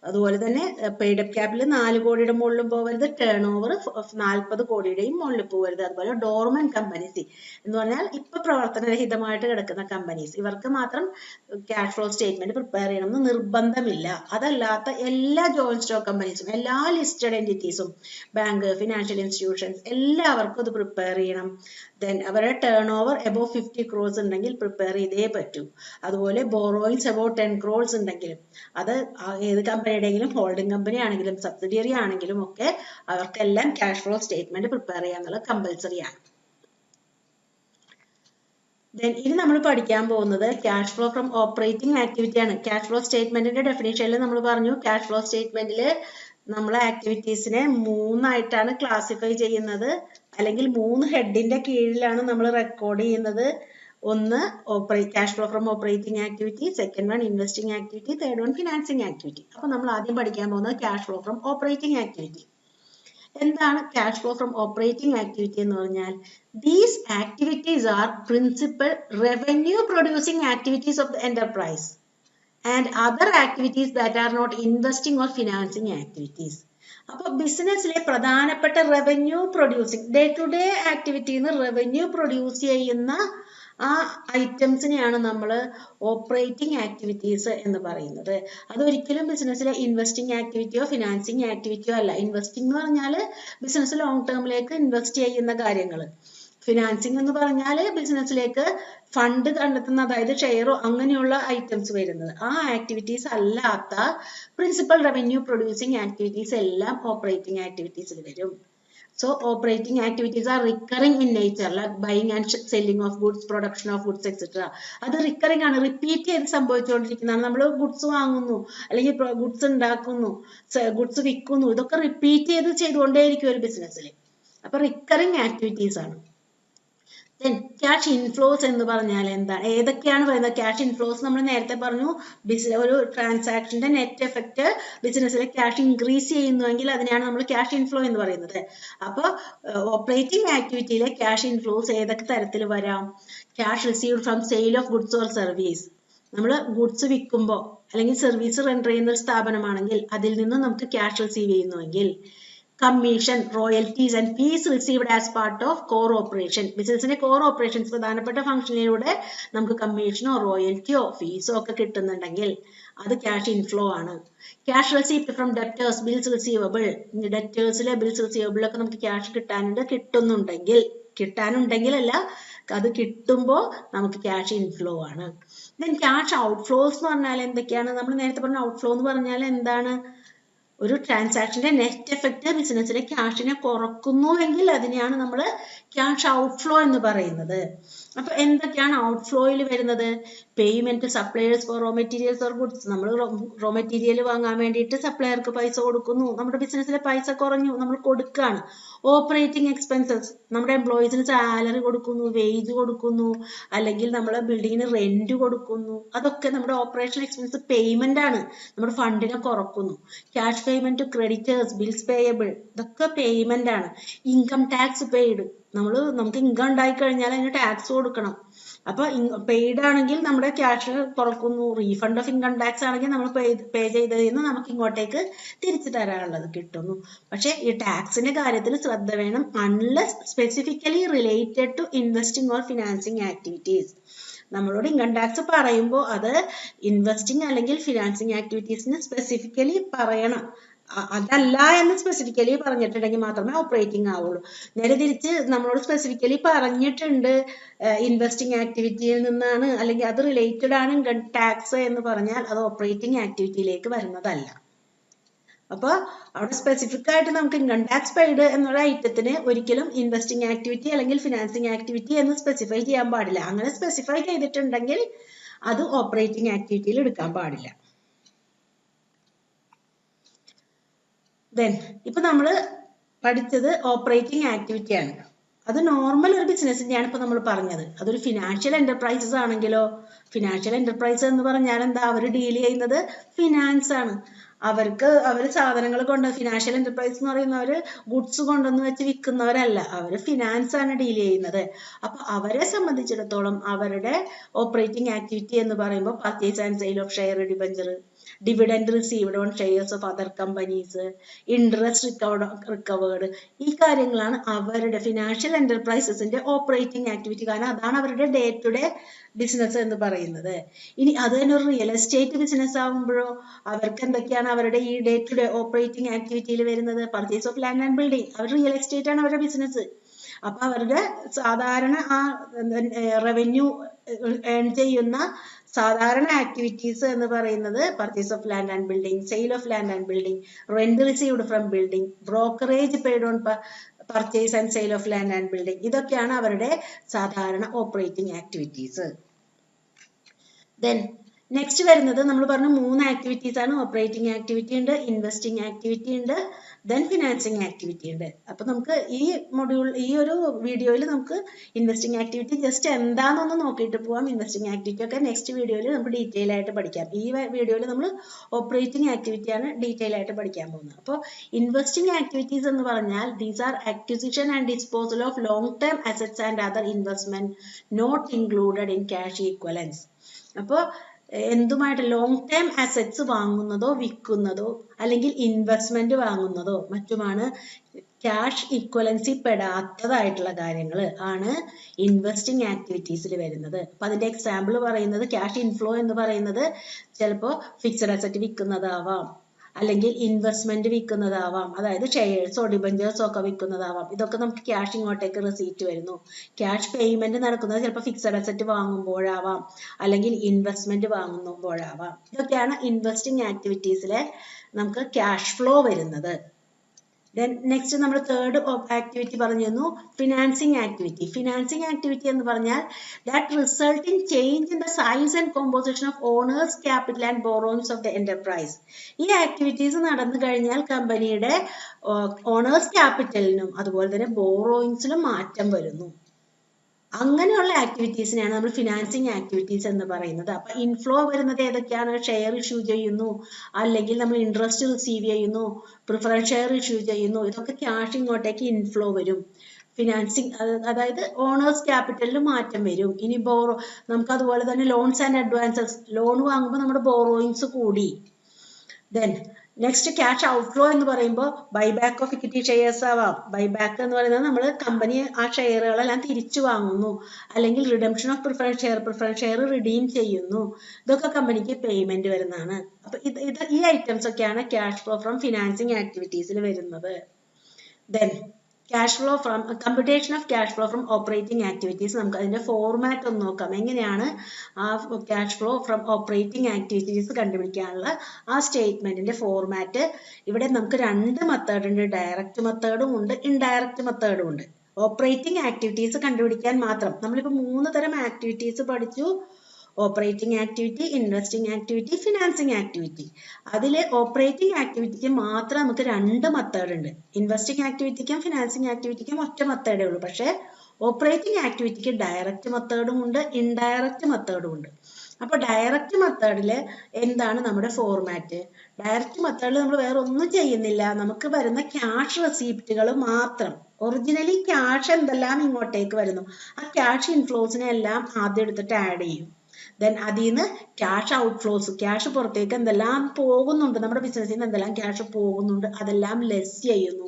അതുപോലെ തന്നെ പെയ്ഡ് അപ്പ് ക്യാപിറ്റൽ 4 കോടിയുടെ മുകളിലും പോകരുത്, ടേൺ ഓവർ 40 കോടിയുടെയും മുകളിൽ പോകരുത്. അതുപോലെ ഡോർമെന്റ് കമ്പനീസ് എന്ന് പറഞ്ഞാൽ ഇപ്പൊ പ്രവർത്തനരഹിതമായിട്ട് കിടക്കുന്ന കമ്പനീസ്, ഇവർക്ക് മാത്രം ക്യാഷ് ഫ്ലോ സ്റ്റേറ്റ്മെന്റ് പ്രിപ്പയർ ചെയ്യണമെന്ന് നിർബന്ധമില്ല. അതല്ലാത്ത എല്ലാ ജോയിന്റ് സ്റ്റോക്ക് കമ്പനീസും എല്ലാ ലിസ്റ്റഡ് എൻറ്റിറ്റീസും ബാങ്ക്, ഫിനാൻഷ്യൽ ഇൻസ്റ്റിറ്റ്യൂഷൻസ് എല്ലാവർക്കും ഇത് പ്രിപ്പയർ ചെയ്യണം. ദെൻ അവരുടെ ടേൺ ഓവർ എബോവ് 50 crores ഉണ്ടെങ്കിൽ പ്രിപ്പയർ ചെയ്തേ പറ്റൂ. അതുപോലെ ബോറോയിങ്സ് എബോവ് 10 crores ഉണ്ടെങ്കിലും, അത് ഏത് കമ്പനിയുടെയെങ്കിലും ഹോൾഡിംഗ് കമ്പനി ആണെങ്കിലും സബ്സിഡിയറി ആണെങ്കിലും ഒക്കെ അവർക്കെല്ലാം ക്യാഷ് ഫ്ലോ സ്റ്റേറ്റ്മെന്റ് പ്രിപ്പയർ ചെയ്യാന്നുള്ളത് കമ്പൽസറി ആണ്. ദെൻ ഇനി നമ്മൾ പഠിക്കാൻ പോകുന്നത് cash flow from operating activity ആണ്. ക്യാഷ് ഫ്ലോ സ്റ്റേറ്റ്മെന്റിന്റെ ഡെഫിനേഷനിൽ നമ്മൾ പറഞ്ഞു ക്യാഷ് ഫ്ലോ സ്റ്റേറ്റ്മെന്റിൽ നമ്മളെ ആക്ടിവിറ്റീസിനെ 3 ആയിട്ടാണ് ക്ലാസിഫൈ ചെയ്യുന്നത്, അല്ലെങ്കിൽ 3 ഹെഡിന്റെ കീഴിലാണ് നമ്മൾ റെക്കോർഡ് ചെയ്യുന്നത്. ഒന്ന് cash flow from operating activity, second one investing activity, third one financing activity. അപ്പൊ നമ്മൾ ആദ്യം പഠിക്കാൻ പോകുന്നത് cash flow from operating activity. എന്താണ് cash flow from operating activity എന്ന് പറഞ്ഞാൽ? These activities are principal revenue producing activities of the enterprise and other activities that are not investing or financing activities. അപ്പോൾ ബിസിനസ്സിലെ പ്രധാനപ്പെട്ട revenue producing day to day ആക്ടിവിറ്റിന്ന് revenue produce ചെയ്യുന്ന ആ ഐറ്റംസിനെയാണ് നമ്മൾ operating activities എന്ന് പറയുന്നത്. അതൊരിക്കലും ബിസിനസ്സിലെ ഇൻവെസ്റ്റിംഗ് ആക്ടിവിറ്റിയോ ഫിനാൻസിങ് ആക്ടിവിറ്റിയോ അല്ല. ഇൻവെസ്റ്റിംഗ് എന്ന് പറഞ്ഞാൽ ബിസിനസ് ലോങ് ടേമിലേക്ക് ഇൻവെസ്റ്റ് ചെയ്യുന്ന കാര്യങ്ങൾ. ഫിനാൻസിങ് എന്ന് പറഞ്ഞാൽ ബിസിനസ്സിലേക്ക് ഫണ്ട് കണ്ടെത്തുന്ന, അതായത് ഷെയറോ അങ്ങനെയുള്ള ഐറ്റംസ് വരുന്നത്. ആ ആക്ടിവിറ്റീസ് അല്ലാത്ത പ്രിൻസിപ്പൽ റവന്യൂ പ്രൊഡ്യൂസിങ് ആക്ടിവിറ്റീസ് എല്ലാം ഓപ്പറേറ്റിംഗ് ആക്ടിവിറ്റീസിൽ വരും. So operating activities are recurring in nature, like buying and selling of goods, production of goods, etc. അത് റിക്കറിംഗ് ആണ്, റിപ്പീറ്റ് ചെയ്ത് സംഭവിച്ചുകൊണ്ടിരിക്കുന്നതാണ്. നമ്മൾ ഗുഡ്സ് വാങ്ങുന്നു, അല്ലെങ്കിൽ ഗുഡ്സ് ഉണ്ടാക്കുന്നു, ഗുഡ്സ് വിൽക്കുന്നു, ഇതൊക്കെ റിപ്പീറ്റ് ചെയ്തുകൊണ്ടേയിരിക്കും ഒരു ബിസിനസ്സിൽ. അപ്പൊ റിക്കറിംഗ് ആക്ടിവിറ്റീസ് ആണ്. Then ക്യാഷ് ഇൻഫ്ലോസ് എന്ന് പറഞ്ഞാൽ എന്താണ്? ഏതൊക്കെയാണ് പറയുന്നത്? ക്യാഷ് ഇൻഫ്ലോസ് നമ്മൾ നേരത്തെ പറഞ്ഞു, ഒരു ട്രാൻസാക്ഷന്റെ നെറ്റ് എഫക്റ്റ് ബിസിനസ്സിലെ ക്യാഷ് ഇൻക്രീസ് ചെയ്യുന്നുവെങ്കിൽ അതിനെയാണ് നമ്മൾ ക്യാഷ് ഇൻഫ്ലോ എന്ന് പറയുന്നത്. അപ്പോൾ ഓപ്പറേറ്റിംഗ് ആക്ടിവിറ്റിയിലെ ക്യാഷ് ഇൻഫ്ലോസ് ഏതൊക്കെ തരത്തിൽ വരാം? Cash received from sale of goods or service. നമ്മൾ ഗുഡ്സ് വിൽക്കുമ്പോൾ അല്ലെങ്കിൽ സർവീസ് റെൻഡർ ചെയ്യുന്ന ഒരു സ്ഥാപനമാണെങ്കിൽ അതിൽ നിന്ന് നമുക്ക് ക്യാഷ് റിസീവ് ചെയ്യുന്നുവെങ്കിൽ. Commission, royalties and fees received as part of core operation. ബിസിനസിന്റെ കോർ ഓപ്പറേഷൻസ് പ്രധാനപ്പെട്ട ഫംഗ്ഷനിലൂടെ നമുക്ക് കമ്മീഷനോ റോയൽറ്റിയോ ഫീസോ ഒക്കെ കിട്ടുന്നുണ്ടെങ്കിൽ അത് ക്യാഷ് ഇൻഫ്ലോ ആണ്. Cash receipt from debtors, bills receivable. ഡെപ്റ്റേഴ്സിലെ ബിൽസ് റിസീവബിളൊക്കെ നമുക്ക് ക്യാഷ് കിട്ടാനുണ്ടെങ്കിൽ അല്ല, അത് കിട്ടുമ്പോൾ നമുക്ക് ക്യാഷ് ഇൻഫ്ലോ ആണ്. ദെൻ ക്യാഷ് ഔട്ട്ഫ്ലോസ് എന്ന് പറഞ്ഞാൽ എന്തൊക്കെയാണ്? നമ്മൾ നേരത്തെ പറഞ്ഞ ഔട്ട്ഫ്ലോ എന്ന് പറഞ്ഞാൽ എന്താണ്? ഒരു ട്രാൻസാക്ഷന്റെ നെറ്റ് എഫക്റ്റ് ബിസിനസ്സിലെ ക്യാഷിനെ കുറക്കുന്നുവെങ്കിൽ അതിനെയാണ് നമ്മൾ ക്യാഷ് ഔട്ട്ഫ്ലോ എന്ന് പറയുന്നത്. അപ്പൊ എന്തൊക്കെയാണ് ഔട്ട്ഫ്ലോയിൽ വരുന്നത്? Payment suppliers for raw materials or goods. നമ്മൾ റോ മെറ്റീരിയൽ വാങ്ങാൻ വേണ്ടിയിട്ട് സപ്ലയർക്ക് പൈസ കൊടുക്കുന്നു. നമ്മുടെ ബിസിനസ്സിലെ പൈസ കുറഞ്ഞു, നമ്മൾ കൊടുക്കുകയാണ്. ഓപ്പറേറ്റിംഗ് എക്സ്പെൻസസ്, നമ്മുടെ എംപ്ലോയീസിന് സാലറി കൊടുക്കുന്നു, വേജ് കൊടുക്കുന്നു, അല്ലെങ്കിൽ നമ്മൾ ബിൽഡിങ്ങിന് റെന്റ് കൊടുക്കുന്നു. അതൊക്കെ നമ്മുടെ ഓപ്പറേഷൻ എക്സ്പെൻസ് പേയ്മെന്റ് ആണ്, നമ്മുടെ ഫണ്ടിനെ കുറക്കുന്നു. ക്യാഷ് payment to creditors, bills payable, ഇതൊക്കെ പേയ്മെന്റ് ആണ്. ഇൻകം ടാക്സ് പെയ്ഡ്, നമുക്ക് ഇൻകം ഉണ്ടായി കഴിഞ്ഞാൽ അതിന് ടാക്സ് കൊടുക്കണം. അപ്പൊ പെയ്ഡ് ആണെങ്കിൽ നമ്മുടെ ക്യാഷ് കുറക്കുന്നു. റീഫണ്ട് ഓഫ് ഇൻകം ടാക്സ് ആണെങ്കിൽ നമ്മൾ പേ ചെയ്തതിൽ നിന്ന് നമുക്ക് ഇങ്ങോട്ടേക്ക് തിരിച്ചു തരാനുള്ളത് കിട്ടുന്നു. പക്ഷെ ഈ ടാക്സിന്റെ കാര്യത്തിൽ ശ്രദ്ധ വേണം. Unless specifically related to investing or financing activities. നമ്മളോട് ഇൻകം ടാക്സ് പറയുമ്പോൾ അത് ഇൻവെസ്റ്റിംഗ് അല്ലെങ്കിൽ ഫിനാൻസിങ് ആക്ടിവിറ്റീസിന് സ്പെസിഫിക്കലി പറയണം. അതല്ല എന്ന് സ്പെസിഫിക്കലി പറഞ്ഞിട്ടുണ്ടെങ്കിൽ മാത്രമേ ഓപ്പറേറ്റിംഗ് ആവുള്ളൂ. നേരെ തിരിച്ച് നമ്മളോട് സ്പെസിഫിക്കലി പറഞ്ഞിട്ടുണ്ട് ഇൻവെസ്റ്റിംഗ് ആക്ടിവിറ്റിയിൽ നിന്നാണ് അല്ലെങ്കിൽ അത് റിലേറ്റഡ് ആണ് ഇൻകം ടാക്സ് എന്ന് പറഞ്ഞാൽ അത് ഓപ്പറേറ്റിംഗ് ആക്ടിവിറ്റിയിലേക്ക് വരുന്നതല്ല. അപ്പൊ അവിടെ സ്പെസിഫിക് ആയിട്ട് നമുക്ക് ഇൻകം ടാക്സ് പെയ്ഡ് എന്നുള്ള ഐറ്റത്തിന് ഒരിക്കലും ഇൻവെസ്റ്റിംഗ് ആക്ടിവിറ്റി അല്ലെങ്കിൽ ഫിനാൻസിങ് ആക്ടിവിറ്റി എന്ന് സ്പെസിഫൈ ചെയ്യാൻ പാടില്ല. അങ്ങനെ സ്പെസിഫൈ ചെയ്തിട്ടുണ്ടെങ്കിൽ അത് ഓപ്പറേറ്റിംഗ് ആക്ടിവിറ്റിയിൽ എടുക്കാൻ പാടില്ല. ഇപ്പൊ നമ്മൾ പഠിച്ചത് ഓപ്പറേറ്റിംഗ് ആക്ടിവിറ്റി ആണ്. അത് നോർമൽ ഒരു ബിസിനസിന്റെയാണ് ഇപ്പൊ നമ്മൾ പറഞ്ഞത്. അതൊരു ഫിനാൻഷ്യൽ എന്റർപ്രൈസസ് ആണെങ്കിലോ, ഫിനാൻഷ്യൽ എന്റർപ്രൈസ് എന്ന് പറഞ്ഞാൽ എന്താ? അവർ ഡീൽ ചെയ്യുന്നത് ഫിനാൻസ് ആണ്. അവർ സാധനങ്ങൾ ഫിനാൻഷ്യൽ എന്റർപ്രൈസ് എന്ന് പറയുന്നവര് ഗുഡ്സ് കൊണ്ടുവന്ന് വെച്ച് വിൽക്കുന്നവരല്ല, അവര് ഫിനാൻസ് ആണ് ഡീൽ ചെയ്യുന്നത്. അപ്പൊ അവരെ സംബന്ധിച്ചിടത്തോളം അവരുടെ ഓപ്പറേറ്റിംഗ് ആക്ടിവിറ്റി എന്ന് പറയുമ്പോൾ purchase and sale of share, debenture, dividend received on shares of other companies, interest recovered, ഈ കാര്യങ്ങളാണ് അവരുടെ ഫിനാൻഷ്യൽ എന്റർപ്രൈസസിന്റെ ഓപ്പറേറ്റിംഗ് ആക്ടിവിറ്റി. കാരണം അതാണ് അവരുടെ ഡേ ടു ഡേ ബിസിനസ് എന്ന് പറയുന്നത്. ഇനി അത് തന്നെ ഒരു റിയൽ എസ്റ്റേറ്റ് ബിസിനസ് ആകുമ്പോഴോ അവർക്ക് എന്തൊക്കെയാണ് അവരുടെ ഈ ഡേ ടു ഡേ ഓപ്പറേറ്റിംഗ് ആക്ടിവിറ്റിയിൽ വരുന്നത്? Purchase of land and building, അവർ റിയൽ എസ്റ്റേറ്റ് ആണ് അവരുടെ ബിസിനസ്. അപ്പൊ അവരുടെ സാധാരണ ആ റവന്യൂ ഏൺ ചെയ്യുന്ന സാധാരണ ആക്ടിവിറ്റീസ് എന്ന് പറയുന്നത് purchase of land and building, sale of land and building, rent received from building, brokerage paid on purchase and sale of land and building, ഇതൊക്കെയാണ് അവരുടെ സാധാരണ ഓപ്പറേറ്റിംഗ് ആക്ടിവിറ്റീസ്. നെക്സ്റ്റ് വരുന്നത് നമ്മൾ പറഞ്ഞു 3 ആക്ടിവിറ്റീസ് ആണ്. ഓപ്പറേറ്റിംഗ് ആക്ടിവിറ്റി ഉണ്ട്, ഇൻവെസ്റ്റിംഗ് ആക്ടിവിറ്റി ഉണ്ട്, financing activity ഉണ്ട്. അപ്പൊ നമുക്ക് ഈ ഒരു വീഡിയോയിൽ നമുക്ക് ഇൻവെസ്റ്റിംഗ് ആക്ടിവിറ്റി ജസ്റ്റ് എന്താണെന്നൊന്ന് നോക്കിയിട്ട് പോവാം. ഇൻവെസ്റ്റിംഗ് ആക്ടിവിറ്റി ഒക്കെ നെക്സ്റ്റ് വീഡിയോയിൽ നമുക്ക് ഡീറ്റെയിൽ ആയിട്ട് പഠിക്കാം. ഈ വീഡിയോയിൽ നമ്മൾ ഓപ്പറേറ്റിംഗ് ആക്ടിവിറ്റി ആണ് ഡീറ്റെയിൽ ആയിട്ട് പഠിക്കാൻ പോകുന്നത്. അപ്പോൾ ഇൻവെസ്റ്റിംഗ് ആക്ടിവിറ്റീസ് എന്ന് പറഞ്ഞാൽ these are acquisition and disposal of long term assets and other investment not included in cash equivalents. അപ്പോൾ എന്തുമായിട്ട് ലോങ് ടേം അസറ്റ്സ് വാങ്ങുന്നതോ വിൽക്കുന്നതോ അല്ലെങ്കിൽ ഇൻവെസ്റ്റ്മെന്റ് വാങ്ങുന്നതോ മറ്റുമാണ് ക്യാഷ് ഇക്വലൻസി പെടാത്തതായിട്ടുള്ള കാര്യങ്ങൾ ആണ് ഇൻവെസ്റ്റിംഗ് ആക്ടിവിറ്റീസിൽ വരുന്നത്. അപ്പൊ അതിന്റെ എക്സാമ്പിൾ പറയുന്നത് ക്യാഷ് ഇൻഫ്ലോ എന്ന് പറയുന്നത് ചിലപ്പോൾ ഫിക്സഡ് അസറ്റ് വിൽക്കുന്നതാവാം, അല്ലെങ്കിൽ ഇൻവെസ്റ്റ്മെന്റ് വിൽക്കുന്നതാവാം, അതായത് ഷെയർസോ ഡിബഞ്ചേഴ്സോ ഒക്കെ വിൽക്കുന്നതാവാം. ഇതൊക്കെ നമുക്ക് ക്യാഷ് ഇങ്ങോട്ടേക്ക് റെസീറ്റ് വരുന്നു. ക്യാഷ് പേയ്മെന്റ് നടക്കുന്നത് ചിലപ്പോൾ ഫിക്സഡ് അസറ്റ് വാങ്ങുമ്പോഴാവാം, അല്ലെങ്കിൽ ഇൻവെസ്റ്റ്മെന്റ് വാങ്ങുമ്പോഴാവാം. ഇതൊക്കെയാണ് ഇൻവെസ്റ്റിംഗ് ആക്ടിവിറ്റീസിലെ നമുക്ക് ക്യാഷ് ഫ്ലോ വരുന്നത്. നെക്സ്റ്റ് നമ്മൾ തേർഡ് ആക്ടിവിറ്റി പറഞ്ഞിരുന്നു ഫിനാൻസിങ് ആക്ടിവിറ്റി. ഫിനാൻസിങ് ആക്ടിവിറ്റി എന്ന് പറഞ്ഞാൽ that result in change in the size and composition of owners capital and borrowings of the enterprise. ഈ ആക്ടിവിറ്റീസ് നടന്നു കഴിഞ്ഞാൽ കമ്പനിയുടെ ഓണേഴ്സ് ക്യാപിറ്റലിനും അതുപോലെ തന്നെ ബോറോയിങ്സിലും മാറ്റം വരുന്നു. അങ്ങനെയുള്ള ആക്ടിവിറ്റീസിനെയാണ് നമ്മൾ ഫിനാൻസിങ് ആക്ടിവിറ്റീസ് എന്ന് പറയുന്നത്. അപ്പൊ ഇൻഫ്ലോ വരുന്നത് ഏതൊക്കെയാണ്? ഷെയർ ഇഷ്യൂ ചെയ്യുന്നു, അല്ലെങ്കിൽ നമ്മൾ ഇൻട്രസ്റ്റ് റിസീവ് ചെയ്യുന്നു, പ്രിഫറൻസ് ഷെയർ ഇഷ്യൂ ചെയ്യുന്നു, ഇതൊക്കെ ക്യാഷ് ഇങ്ങോട്ടേക്ക് ഇൻഫ്ലോ വരും. ഫിനാൻസിങ് അതായത് ഓണേഴ്സ് ക്യാപിറ്റലിൽ മാറ്റം വരും. ഇനി നമുക്ക് അതുപോലെ തന്നെ ലോൺസ് ആൻഡ് അഡ്വാൻസസ്, ലോൺ വാങ്ങുമ്പോൾ നമ്മുടെ ബോറോയിങ്സ് കൂടി. നെക്സ്റ്റ് ക്യാഷ് ഔട്ട്ഫ്ലോ എന്ന് പറയുമ്പോൾ ബൈബാക്ക് ഓഫ് ഇക്വിറ്റി ഷെയർസ് ആവാം. ബൈബാക്ക് എന്ന് പറയുന്നത് നമ്മൾ കമ്പനി ആ ഷെയറുകളെല്ലാം തിരിച്ചു വാങ്ങുന്നു, അല്ലെങ്കിൽ redemption of preference share redeem ചെയ്യുന്നു. ഇതൊക്കെ കമ്പനിക്ക് പേയ്മെന്റ് വരുന്നതാണ്. അപ്പൊ ഈ ഐറ്റംസ് ഒക്കെയാണ് ക്യാഷ് ഫ്ലോ ഫ്രം ഫിനാൻസിങ് ആക്ടിവിറ്റീസിൽ വരുന്നത്. Cash flow from computation of cash flow from operating activities. നമുക്ക് അതിന്റെ ഫോർമാറ്റ് ഒന്ന് നോക്കാം. എങ്ങനെയാണ് ആ cash flow from operating activities കണ്ടുപിടിക്കാനുള്ള ആ സ്റ്റേറ്റ്മെന്റിന്റെ ഫോർമാറ്റ്. ഇവിടെ നമുക്ക് 2 മെത്തേഡ് ഉണ്ട്. ഡയറക്റ്റ് മെത്തേഡും ഉണ്ട്, ഇൻഡയറക്റ്റ് മെത്തേഡും ഉണ്ട്. ഓപ്പറേറ്റിംഗ് ആക്ടിവിറ്റീസ് കണ്ടുപിടിക്കാൻ മാത്രം. നമ്മളിപ്പോൾ 3 തരം ആക്ടിവിറ്റീസ് പഠിച്ചു. Operating activity, investing activity, financing activity. അതിൽ ഓപ്പറേറ്റിംഗ് ആക്ടിവിറ്റിക്ക് മാത്രം നമുക്ക് 2 മെത്തേഡ് ഉണ്ട്. ഇൻവെസ്റ്റിംഗ് ആക്ടിവിറ്റിക്കും ഫിനാൻസിങ് ആക്ടിവിറ്റിക്കും ഒറ്റ മെത്തേഡേ ഉള്ളൂ. പക്ഷേ ഓപ്പറേറ്റിംഗ് ആക്ടിവിറ്റിക്ക് ഡയറക്റ്റ് മെത്തേഡും ഉണ്ട്, ഇൻഡയറക്റ്റ് മെത്തേഡും ഉണ്ട്. അപ്പോൾ ഡയറക്റ്റ് മെത്തേഡിൽ എന്താണ് നമ്മുടെ ഫോർമാറ്റ്? ഡയറക്റ്റ് മെത്തേഡിൽ നമ്മൾ വേറെ ഒന്നും ചെയ്യുന്നില്ല. നമുക്ക് വരുന്ന ക്യാഷ് റെസീപ്റ്റുകൾ മാത്രം, ഒറിജിനലി ക്യാഷ് എന്തെല്ലാം ഇങ്ങോട്ടേക്ക് വരുന്നു ആ ക്യാഷ് ഇൻഫ്ലോസിനെ എല്ലാം ആദ്യം എടുത്തിട്ട് ആഡ് ചെയ്യും. ദെൻ അതിൽ നിന്ന് ക്യാഷ് ഔട്ട്ഫ്ലോസ്, ക്യാഷ് പുറത്തേക്ക് എന്തെല്ലാം പോകുന്നുണ്ട്, നമ്മുടെ ബിസിനസ്സിൽ നിന്ന് എന്തെല്ലാം ക്യാഷ് പോകുന്നുണ്ട് അതെല്ലാം ലെസ് ചെയ്യുന്നു.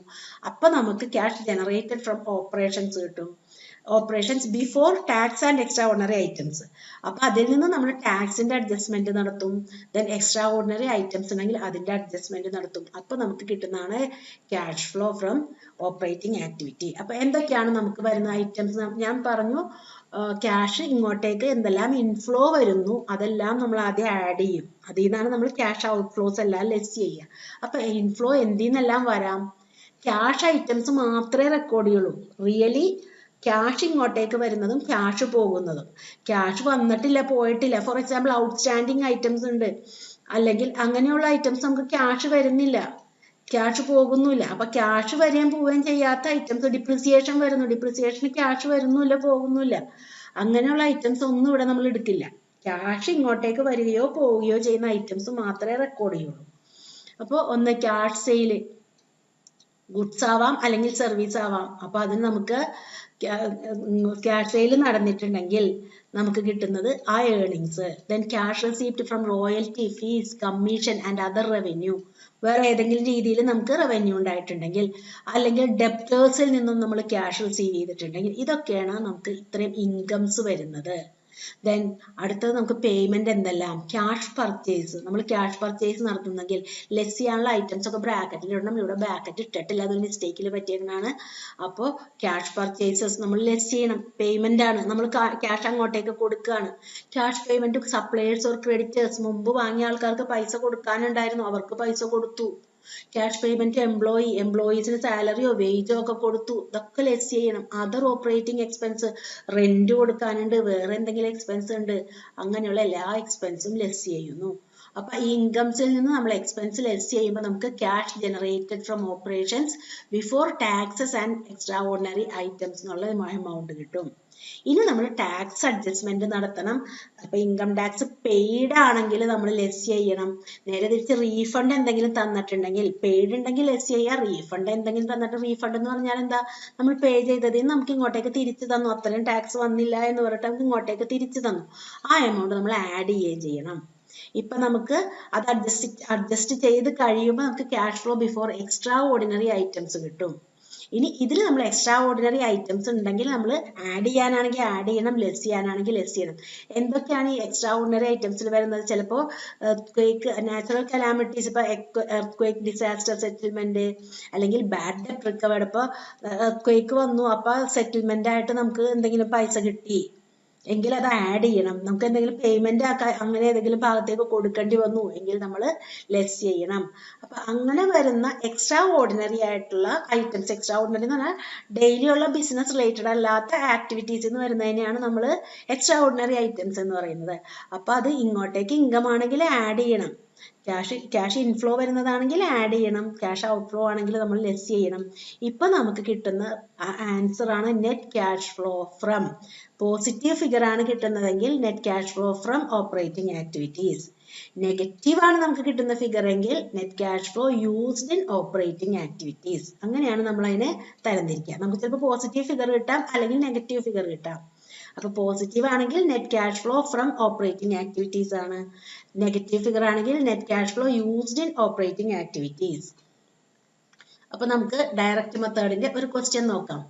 അപ്പൊ നമുക്ക് ക്യാഷ് ജനറേറ്റഡ് ഫ്രം ഓപ്പറേഷൻസ് കിട്ടും. Operations before tax and extra ordinary items. അപ്പൊ അതിൽ നിന്ന് നമ്മൾ ടാക്സിന്റെ അഡ്ജസ്റ്റ്മെന്റ് നടത്തും. ദെൻ എക്സ്ട്രാ ഓർഡിനറി ഐറ്റംസ് ഉണ്ടെങ്കിൽ അതിന്റെ അഡ്ജസ്റ്റ്മെന്റ് നടത്തും. അപ്പൊ നമുക്ക് കിട്ടുന്നതാണ് cash flow from operating activity. അപ്പൊ എന്തൊക്കെയാണ് നമുക്ക് വരുന്ന ഐറ്റംസ്? ഞാൻ പറഞ്ഞു, ക്യാഷ് ഇങ്ങോട്ടേക്ക് എന്തെല്ലാം ഇൻഫ്ലോ വരുന്നു അതെല്ലാം നമ്മൾ ആദ്യം ആഡ് ചെയ്യും. അതിൽ നിന്നാണ് നമ്മൾ ക്യാഷ് ഔട്ട്ഫ്ലോസ് എല്ലാം ലെസ് ചെയ്യുക. അപ്പൊ ഇൻഫ്ലോ എന്തിൽ നിന്നെല്ലാം വരാം? ക്യാഷ് ഐറ്റംസ് മാത്രമേ റെക്കോർഡ് ചെയ്യുള്ളൂ. റിയലി ക്യാഷ് ഇങ്ങോട്ടേക്ക് വരുന്നതും ക്യാഷ് പോകുന്നതും. ക്യാഷ് വന്നിട്ടില്ല, പോയിട്ടില്ല. ഫോർ എക്സാമ്പിൾ ഔട്ട്സ്റ്റാൻഡിങ് ഐറ്റംസ് ഉണ്ട്, അല്ലെങ്കിൽ അങ്ങനെയുള്ള ഐറ്റംസ് നമുക്ക് ക്യാഷ് വരുന്നില്ല, ക്യാഷ് പോകുന്നില്ല. അപ്പൊ ക്യാഷ് വരികയും പോവുകയും ചെയ്യാത്ത ഐറ്റംസ്, ഡിപ്രിസിയേഷൻ വരുന്നു, ഡിപ്രിസിയേഷന് ക്യാഷ് വരുന്നില്ല, പോകുന്നില്ല, അങ്ങനെയുള്ള ഐറ്റംസ് ഒന്നും ഇവിടെ നമ്മൾ എടുക്കില്ല. ക്യാഷ് ഇങ്ങോട്ടേക്ക് വരികയോ പോവുകയോ ചെയ്യുന്ന ഐറ്റംസ് മാത്രമേ റെക്കോർഡ് ചെയ്യുള്ളൂ. അപ്പോൾ ഒന്ന് ക്യാഷ് സെയിൽ, ഗുഡ്സ് ആവാം അല്ലെങ്കിൽ സർവീസ് ആവാം. അപ്പൊ അതിന് നമുക്ക് ക്യാഷ് സെയിൽ നടന്നിട്ടുണ്ടെങ്കിൽ നമുക്ക് കിട്ടുന്നത് ആ earnings. Then cash receipt from royalty, fees, commission and other revenue. വേറെ ഏതെങ്കിലും രീതിയിൽ നമുക്ക് റവന്യൂ ഉണ്ടായിട്ടുണ്ടെങ്കിൽ, അല്ലെങ്കിൽ ഡെപ്റ്റേഴ്സിൽ നിന്നും നമ്മൾ ക്യാഷ് റിസീവ് ചെയ്തിട്ടുണ്ടെങ്കിൽ, ഇതൊക്കെയാണ് നമുക്ക് ഇത്രയും ഇൻകംസ് വരുന്നത്. ദെൻ അടുത്തത് നമുക്ക് പേയ്മെന്റ് എന്തെല്ലാം? Cash purchase. നമ്മൾ ക്യാഷ് പർച്ചേസ് നടത്തുന്നെങ്കിൽ ലെസ് ചെയ്യാനുള്ള ഐറ്റംസ് ഒക്കെ ബ്രാക്കറ്റിൽ ഇടണം. ഇവിടെ ബ്രാക്കറ്റ് ഇട്ടിട്ടില്ല, അതൊരു മിസ്റ്റേക്കിൽ പറ്റിയതാണ്. അപ്പോൾ ക്യാഷ് പർച്ചേസസ് നമ്മൾ ലെസ് ചെയ്യണം. പേയ്മെന്റ് ആണ്, നമ്മൾ ക്യാഷ് അങ്ങോട്ടേക്ക് കൊടുക്കുകയാണ്. Cash payment suppliers or creditors, മുമ്പ് വാങ്ങിയ ആൾക്കാർക്ക് പൈസ കൊടുക്കാനുണ്ടായിരുന്നു, അവർക്ക് പൈസ കൊടുത്തു. ക്യാഷ് പേയ്മെന്റ് എംപ്ലോയീസിന് സാലറിയോ വേജോ ഒക്കെ കൊടുത്തു, ഇതൊക്കെ ലെസ് ചെയ്യണം. അതർ ഓപ്പറേറ്റിംഗ് എക്സ്പെൻസ്, റെന്റ് കൊടുക്കാനുണ്ട്, വേറെ എന്തെങ്കിലും എക്സ്പെൻസ് ഉണ്ട്, അങ്ങനെയുള്ള എല്ലാ എക്സ്പെൻസും ലെസ് ചെയ്യുന്നു. അപ്പൊ ഈ ഇൻകംസിൽ നിന്ന് നമ്മൾ എക്സ്പെൻസ് ലെസ് ചെയ്യുമ്പോൾ നമുക്ക് cash generated from operations before taxes and extra ordinary items എന്നുള്ള എമൗണ്ട് കിട്ടും. ഇനി നമ്മൾ ടാക്സ് അഡ്ജസ്റ്റ്മെന്റ് നടത്തണം. അപ്പൊ ഇൻകം ടാക്സ് പെയ്ഡ് ആണെങ്കിൽ നമ്മൾ ലെസ് ചെയ്യണം. നേരെ തിരിച്ച് റീഫണ്ട് എന്തെങ്കിലും തന്നിട്ടുണ്ടെങ്കിൽ, പെയ്ഡ് ഉണ്ടെങ്കിൽ ലെസ് ചെയ്യുക, റീഫണ്ട് എന്തെങ്കിലും തന്നിട്ട്, റീഫണ്ട് എന്ന് പറഞ്ഞാൽ എന്താ? നമ്മൾ പേ ചെയ്തതിന് നമുക്ക് ഇങ്ങോട്ടേക്ക് തിരിച്ചു തന്നു, അത്രയും ടാക്സ് വന്നില്ല എന്ന് പറഞ്ഞിട്ട് നമുക്ക് ഇങ്ങോട്ടേക്ക് തിരിച്ചു തന്നു, ആ എമൗണ്ട് നമ്മൾ ആഡ് ചെയ്യുകയും ചെയ്യണം. ഇപ്പൊ നമുക്ക് അത് അഡ്ജസ്റ്റ് ചെയ്ത് കഴിയുമ്പോൾ നമുക്ക് cash flow before extra ordinary items കിട്ടും. ഇനി ഇതിൽ നമ്മൾ എക്സ്ട്രാ ഓർഡിനറി ഐറ്റംസ് ഉണ്ടെങ്കിൽ നമ്മൾ ആഡ് ചെയ്യാനാണെങ്കിൽ ആഡ് ചെയ്യണം, ലെസ് ചെയ്യാനാണെങ്കിൽ ലെസ് ചെയ്യണം. എന്തൊക്കെയാണ് ഈ എക്സ്ട്രാ ഓർഡിനറി ഐറ്റംസിൽ വരുന്നത്? ചിലപ്പോൾ നാച്ചുറൽ കലാമിറ്റീസ്, ഇപ്പൊ എർത്ത് ഡിസാസ്റ്റർ സെറ്റിൽമെന്റ്, അല്ലെങ്കിൽ ബാഡ് ഡെറ്റ് റിക്കവേർഡ്. ഇപ്പൊ എർത്ത് വന്നു, അപ്പൊ സെറ്റിൽമെന്റ് ആയിട്ട് നമുക്ക് എന്തെങ്കിലും പൈസ കിട്ടി എങ്കിൽ അത് ആഡ് ചെയ്യണം. നമുക്ക് എന്തെങ്കിലും പേയ്മെന്റ് അങ്ങനെ ഏതെങ്കിലും ഭാഗത്തേക്ക് കൊടുക്കേണ്ടി വന്നു എങ്കിൽ നമ്മൾ ലെസ് ചെയ്യണം. അപ്പൊ അങ്ങനെ വരുന്ന എക്സ്ട്രാ ഓർഡിനറി ആയിട്ടുള്ള ഐറ്റംസ്, എക്സ്ട്രാ ഓർഡിനറി എന്ന് പറഞ്ഞാൽ ഡെയിലി ഉള്ള ബിസിനസ് റിലേറ്റഡ് അല്ലാത്ത ആക്ടിവിറ്റീസ് എന്ന് വരുന്നതിനെയാണ് നമ്മൾ എക്സ്ട്രാ ഓർഡിനറി ഐറ്റംസ് എന്ന് പറയുന്നത്. അപ്പൊ അത് ഇങ്ങോട്ടേക്ക് ഇൻകം ആണെങ്കിൽ ആഡ് ചെയ്യണം, ക്യാഷ് ഇൻഫ്ലോ വരുന്നതാണെങ്കിൽ ആഡ് ചെയ്യണം, ക്യാഷ് ഔട്ട്ഫ്ലോ ആണെങ്കിൽ നമ്മൾ ലെസ് ചെയ്യണം. ഇപ്പൊ നമുക്ക് കിട്ടുന്ന ആൻസർ ആണ് net cash flow from. Positive figure ആണ് കിട്ടുന്നതെങ്കിൽ net cash flow from operating activities. Negative ആണ് നമുക്ക് കിട്ടുന്ന ഫിഗർ എങ്കിൽ net cash flow used in operating activities. അങ്ങനെയാണ് നമ്മൾ അതിനെ തരംതിരിക്കുക. നമുക്ക് ചിലപ്പോൾ പോസിറ്റീവ് ഫിഗർ കിട്ടാം, അല്ലെങ്കിൽ നെഗറ്റീവ് ഫിഗർ കിട്ടാം. അപ്പൊ പോസിറ്റീവ് ആണെങ്കിൽ net cash flow from operating activities ആണ്, നെഗറ്റീവ് ഫിഗർ ആണെങ്കിൽ net cash flow used in operating activities. അപ്പൊ നമുക്ക് ഡയറക്റ്റ് മെത്തേഡിന്റെ ഒരു ക്വസ്റ്റ്യൻ നോക്കാം.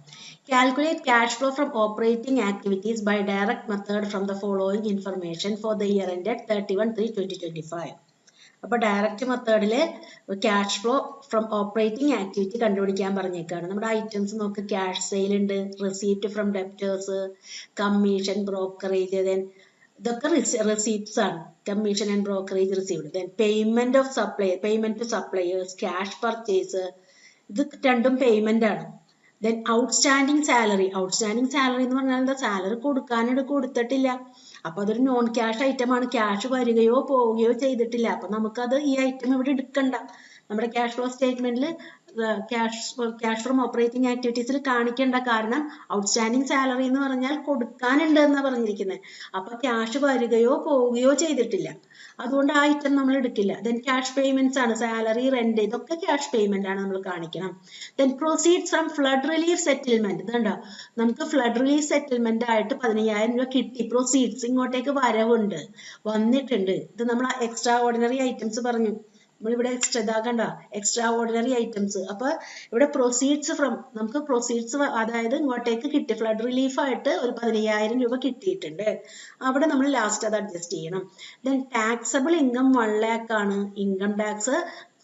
Calculate cash flow from operating activities by direct method from the following information for the year ended 31/3/2025. അപ്പൊ direct മെത്തേഡില് cash flow from operating activity കണ്ടുപിടിക്കാൻ പറഞ്ഞേക്കാണ്. നമ്മുടെ items നോക്ക്, ക്യാഷ് സെയിൽ ഉണ്ട്, receipt from debtors, commission, brokerage, then ഇതൊക്കെ receipts ആണ്, commission and brokerage received. Then payment to suppliers, cash purchase, ഇത് രണ്ടും പേയ്മെന്റ് ആണ്. ദെൻ ഔട്ട്സ്റ്റാൻഡിങ് സാലറി എന്ന് പറഞ്ഞാൽ എന്താ, സാലറി കൊടുത്തിട്ടില്ല, അപ്പൊ അതൊരു നോൺ ക്യാഷ് ഐറ്റം ആണ്, ക്യാഷ് വരികയോ പോവുകയോ ചെയ്തിട്ടില്ല, അപ്പൊ നമുക്കത് ഈ ഐറ്റം ഇവിടെ എടുക്കണ്ട. നമ്മുടെ ക്യാഷ് ഫ്ലോ സ്റ്റേറ്റ്മെന്റിൽ ക്യാഷ് ഫ്രം ഓപ്പറേറ്റിംഗ് ആക്ടിവിറ്റീസിൽ കാണിക്കേണ്ട, കാരണം ഔട്ട്സ്റ്റാൻഡിങ് സാലറി എന്ന് പറഞ്ഞാൽ കൊടുക്കാനുണ്ട് എന്നാ പറഞ്ഞിരിക്കുന്നത്, അപ്പൊ ക്യാഷ് വരികയോ പോവുകയോ ചെയ്തിട്ടില്ല, അതുകൊണ്ട് ആ ഐറ്റം നമ്മൾ എടുക്കില്ല. ദെൻ ക്യാഷ് പേയ്മെന്റ്സ് ആണ്, സാലറി, റെന്റ്, ഇതൊക്കെ ക്യാഷ് പേയ്മെന്റ് ആണ്, നമ്മൾ കാണിക്കണം. Then proceeds from flood relief settlement, ഇതുണ്ടോ, നമുക്ക് ഫ്ലഡ് റിലീഫ് സെറ്റിൽമെന്റ് ആയിട്ട് 15,000 രൂപ കിട്ടി, പ്രൊസീഡ്സ് ഇങ്ങോട്ടേക്ക് വരവുണ്ട്, വന്നിട്ടുണ്ട്. ഇത് നമ്മൾ എക്സ്ട്രാ ഓർഡിനറി ഐറ്റംസ് പറഞ്ഞു, നമ്മളിവിടെ ഇതാക്കണ്ട, എക്സ്ട്രാ ഓർഡിനറി ഐറ്റംസ്. അപ്പൊ ഇവിടെ പ്രൊസീഡ്സ് ഫ്രം, നമുക്ക് പ്രൊസീഡ്സ് അതായത് ഇങ്ങോട്ടേക്ക് കിട്ടി, ഫ്ലഡ് റിലീഫ് ആയിട്ട് ഒരു 15,000 രൂപ കിട്ടിയിട്ടുണ്ട്, അവിടെ നമ്മൾ ലാസ്റ്റ് അത് അഡ്ജസ്റ്റ് ചെയ്യണം. ദെൻ ടാക്സബിൾ ഇൻകം 1 lakh ആണ്, ഇൻകം ടാക്സ്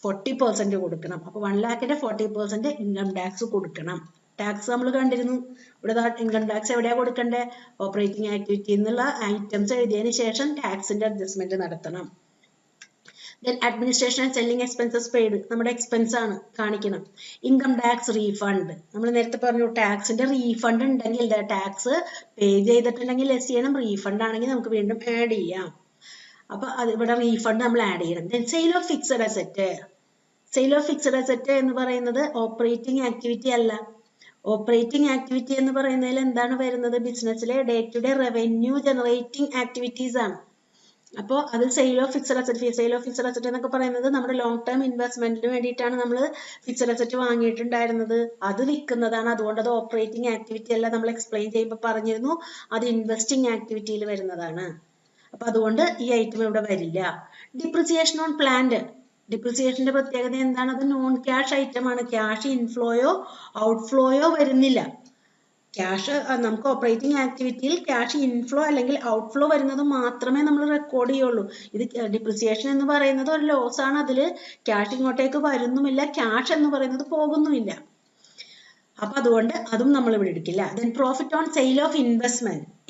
40% കൊടുക്കണം, അപ്പൊ 1 lakhന്റെ 40% ഇൻകം ടാക്സ് കൊടുക്കണം. ടാക്സ് നമ്മൾ കണ്ടിരുന്നു, ഇവിടെ ഇൻകം ടാക്സ് എവിടെയാ കൊടുക്കണ്ടേ, ഓപ്പറേറ്റിംഗ് ആക്ടിവിറ്റി എന്നുള്ള ഐറ്റംസ് എഴുതിയതിനു ശേഷം ടാക്സിന്റെ അഡ്ജസ്റ്റ്മെന്റ് നടത്തണം. Then administration and selling expenses paid, നമ്മുടെ എക്സ്പെൻസ് ആണ് കാണിക്കണം. ഇൻകം ടാക്സ് റീഫണ്ട്, നമ്മൾ നേരത്തെ പറഞ്ഞു ടാക്സിന്റെ റീഫണ്ട് ഉണ്ടെങ്കിൽ, ടാക്സ് പേ ചെയ്തിട്ടുണ്ടെങ്കിൽ ലെസ് ചെയ്യണം, റീഫണ്ട് ആണെങ്കിൽ നമുക്ക് വീണ്ടും ആഡ് ചെയ്യാം, അപ്പൊ അത് ഇവിടെ റീഫണ്ട് നമ്മൾ ആഡ് ചെയ്യണം. Then sale of fixed asset, sale of fixed asset എന്ന് പറയുന്നത് ഓപ്പറേറ്റിംഗ് ആക്ടിവിറ്റി അല്ല. ഓപ്പറേറ്റിംഗ് ആക്ടിവിറ്റി എന്ന് പറയുന്നതിൽ എന്താണ് വരുന്നത്, ബിസിനസ്സിലെ day to day revenue generating activities ആണ്. അപ്പോൾ അത് സെയിൽ ഓഫ് ഫിക്സഡ് അസറ്റ് എന്നൊക്കെ പറയുന്നത് നമ്മുടെ ലോങ് ടേം ഇൻവെസ്റ്റ്മെന്റിന് വേണ്ടിയിട്ടാണ് നമ്മൾ ഫിക്സഡ് അസറ്റ് വാങ്ങിയിട്ടുണ്ടായിരുന്നത്, അത് വിൽക്കുന്നതാണ്, അതുകൊണ്ട് അത് ഓപ്പറേറ്റിംഗ് ആക്ടിവിറ്റി അല്ല. നമ്മൾ എക്സ്പ്ലെയിൻ ചെയ്യുമ്പോൾ പറഞ്ഞിരുന്നു അത് ഇൻവെസ്റ്റിംഗ് ആക്ടിവിറ്റിയിൽ വരുന്നതാണ്, അപ്പൊ അതുകൊണ്ട് ഈ ഐറ്റം ഇവിടെ വരില്ല. ഡിപ്രിസിയേഷൻ ഓൺ പ്ലാന്റ്, ഡിപ്രിസിയേഷന്റെ പ്രത്യേകത എന്താണ്, അത് നോൺ ക്യാഷ് ഐറ്റം ആണ്, ക്യാഷ് ഇൻഫ്ലോയോ ഔട്ട്ഫ്ലോയോ വരുന്നില്ല. ക്യാഷ് നമുക്ക് ഓപ്പറേറ്റിംഗ് ആക്ടിവിറ്റിയിൽ ക്യാഷ് ഇൻഫ്ലോ അല്ലെങ്കിൽ ഔട്ട്ഫ്ലോ വരുന്നത് മാത്രമേ നമ്മൾ റെക്കോർഡ് ചെയ്യുള്ളൂ. ഇത് ഡിപ്രിസിയേഷൻ എന്ന് പറയുന്നത് ഒരു ലോസ് ആണ്, അതിൽ ക്യാഷ് ഇങ്ങോട്ടേക്ക് വരുന്നുമില്ല, ക്യാഷ് എന്ന് പറയുന്നത് പോകുന്നുമില്ല, അപ്പൊ അതുകൊണ്ട് അതും നമ്മൾ ഇവിടെ എടുക്കില്ല. Then profit on sale of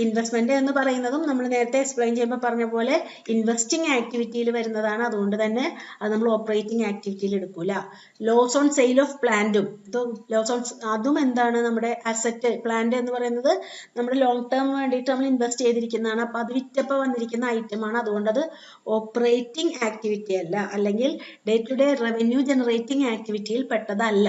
investment എന്ന് പറയുന്നതും നമ്മൾ നേരത്തെ എക്സ്പ്ലെയിൻ ചെയ്യുമ്പോൾ പറഞ്ഞ പോലെ ഇൻവെസ്റ്റിംഗ് ആക്ടിവിറ്റിയിൽ വരുന്നതാണ്, അതുകൊണ്ട് തന്നെ അത് നമ്മൾ ഓപ്പറേറ്റിംഗ് ആക്ടിവിറ്റിയിൽ എടുക്കൂല. ലോസ് ഓൺ സെയിൽ ഓഫ് പ്ലാന്റും, ലോസ് ഓൺ അതും എന്താണ്, നമ്മുടെ അസറ്റ് പ്ലാന്റ് എന്ന് പറയുന്നത് നമ്മുടെ ലോങ് ടേം വേണ്ടിയിട്ട് നമ്മൾ ഇൻവെസ്റ്റ് ചെയ്തിരിക്കുന്നതാണ്, അപ്പൊ അത് വിറ്റപ്പോൾ വന്നിരിക്കുന്ന ഐറ്റം ആണ്, അതുകൊണ്ട് അത് ഓപ്പറേറ്റിംഗ് ആക്ടിവിറ്റി അല്ല, അല്ലെങ്കിൽ day to day revenue generating ആക്ടിവിറ്റിയിൽ പെട്ടതല്ല,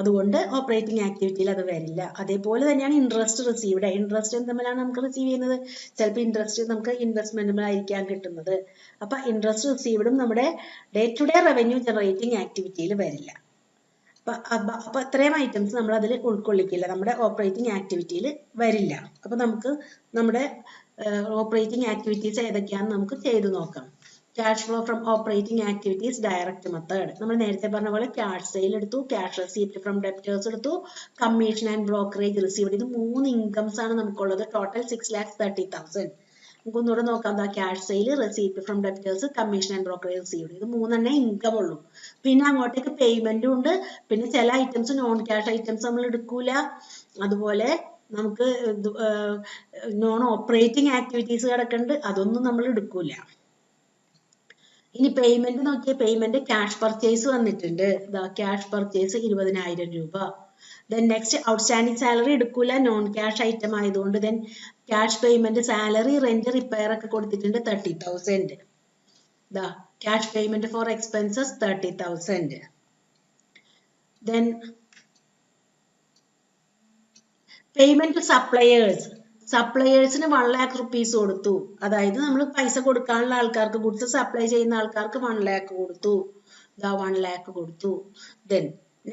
അതുകൊണ്ട് ഓപ്പറേറ്റിംഗ് ആക്ടിവിറ്റിയിൽ അത് വരില്ല. അതേപോലെ തന്നെയാണ് ഇൻട്രസ്റ്റ് റിസീവ്ഡ്, ഇൻട്രസ്റ്റ് തമ്മിലാണ് നമുക്ക് റിസീവ് ചെയ്യുന്നത്, ചിലപ്പോൾ ഇൻട്രസ്റ്റ് നമുക്ക് ഇൻവെസ്റ്റ്മെന്റിലായിരിക്കാൻ കിട്ടുന്നത്, അപ്പൊ ഇൻട്രസ്റ്റ് റിസീവ്ഡും നമ്മുടെ day to day revenue generating ആക്ടിവിറ്റിയിൽ വരില്ല. അപ്പൊ അത്രയും ഐറ്റംസ് നമ്മൾ അതിൽ ഉൾക്കൊള്ളിക്കില്ല, നമ്മുടെ ഓപ്പറേറ്റിംഗ് ആക്ടിവിറ്റിയിൽ വരില്ല. അപ്പൊ നമുക്ക് നമ്മുടെ ഓപ്പറേറ്റിംഗ് ആക്ടിവിറ്റീസ് ഏതൊക്കെയാണെന്ന് നമുക്ക് ചെയ്തു നോക്കാം. Cash flow from operating activities direct method, നമ്മൾ നേരത്തെ പറഞ്ഞ പോലെ ക്യാഷ് സെയിൽ എടുത്തു, ക്യാഷ് റെസീപ്റ്റ് ഫ്രം ഡെപ്റ്റേഴ്സ് എടുത്തു, കമ്മീഷൻ ആൻഡ് ബ്രോക്കറേജ് റിസീവ്ഡ്, ഇത് 3 ഇൻകംസ് ആണ് നമുക്കുള്ളത്, ടോട്ടൽ 6,30,000. നമുക്ക് ഒന്നുകൂടെ നോക്കാം, cash sale, receipt from debtors, commission and brokerage received, ഇത് 3 ഇൻകം ഉള്ളൂ. പിന്നെ അങ്ങോട്ടേക്ക് പേയ്മെന്റും ഉണ്ട്, പിന്നെ ചില ഐറ്റംസ് നോൺ ക്യാഷ് ഐറ്റംസ് നമ്മൾ എടുക്കൂല, അതുപോലെ നമുക്ക് നോൺ ഓപ്പറേറ്റിംഗ് ആക്ടിവിറ്റീസ് കിടക്കുന്നുണ്ട്, അതൊന്നും നമ്മൾ എടുക്കൂല. ഇനി പേയ്മെന്റ് നോക്കിയ പേയ്മെന്റ് ക്യാഷ് പർച്ചേസ് വന്നിട്ടുണ്ട്, ക്യാഷ് പർച്ചേസ് 20,000 രൂപ. ദെൻ നെക്സ്റ്റ് ഔട്ട്സ്റ്റാൻഡിംഗ് സാലറി എടുക്കൂല, നോൺ ക്യാഷ് ഐറ്റം ആയതുകൊണ്ട്. Then cash payment salary, rent, repair ഒക്കെ കൊടുത്തിട്ടുണ്ട് 30,000. Cash payment for expenses 30,000. Then payment to സപ്ലയേഴ്സിന് 1 lakh rupees കൊടുത്തു, അതായത് നമ്മൾ പൈസ കൊടുക്കാനുള്ള ആൾക്കാർക്ക്, ഗുഡ്സ് സപ്ലൈ ചെയ്യുന്ന ആൾക്കാർക്ക് 1 lakh കൊടുത്തു, 1 lakh കൊടുത്തു. Then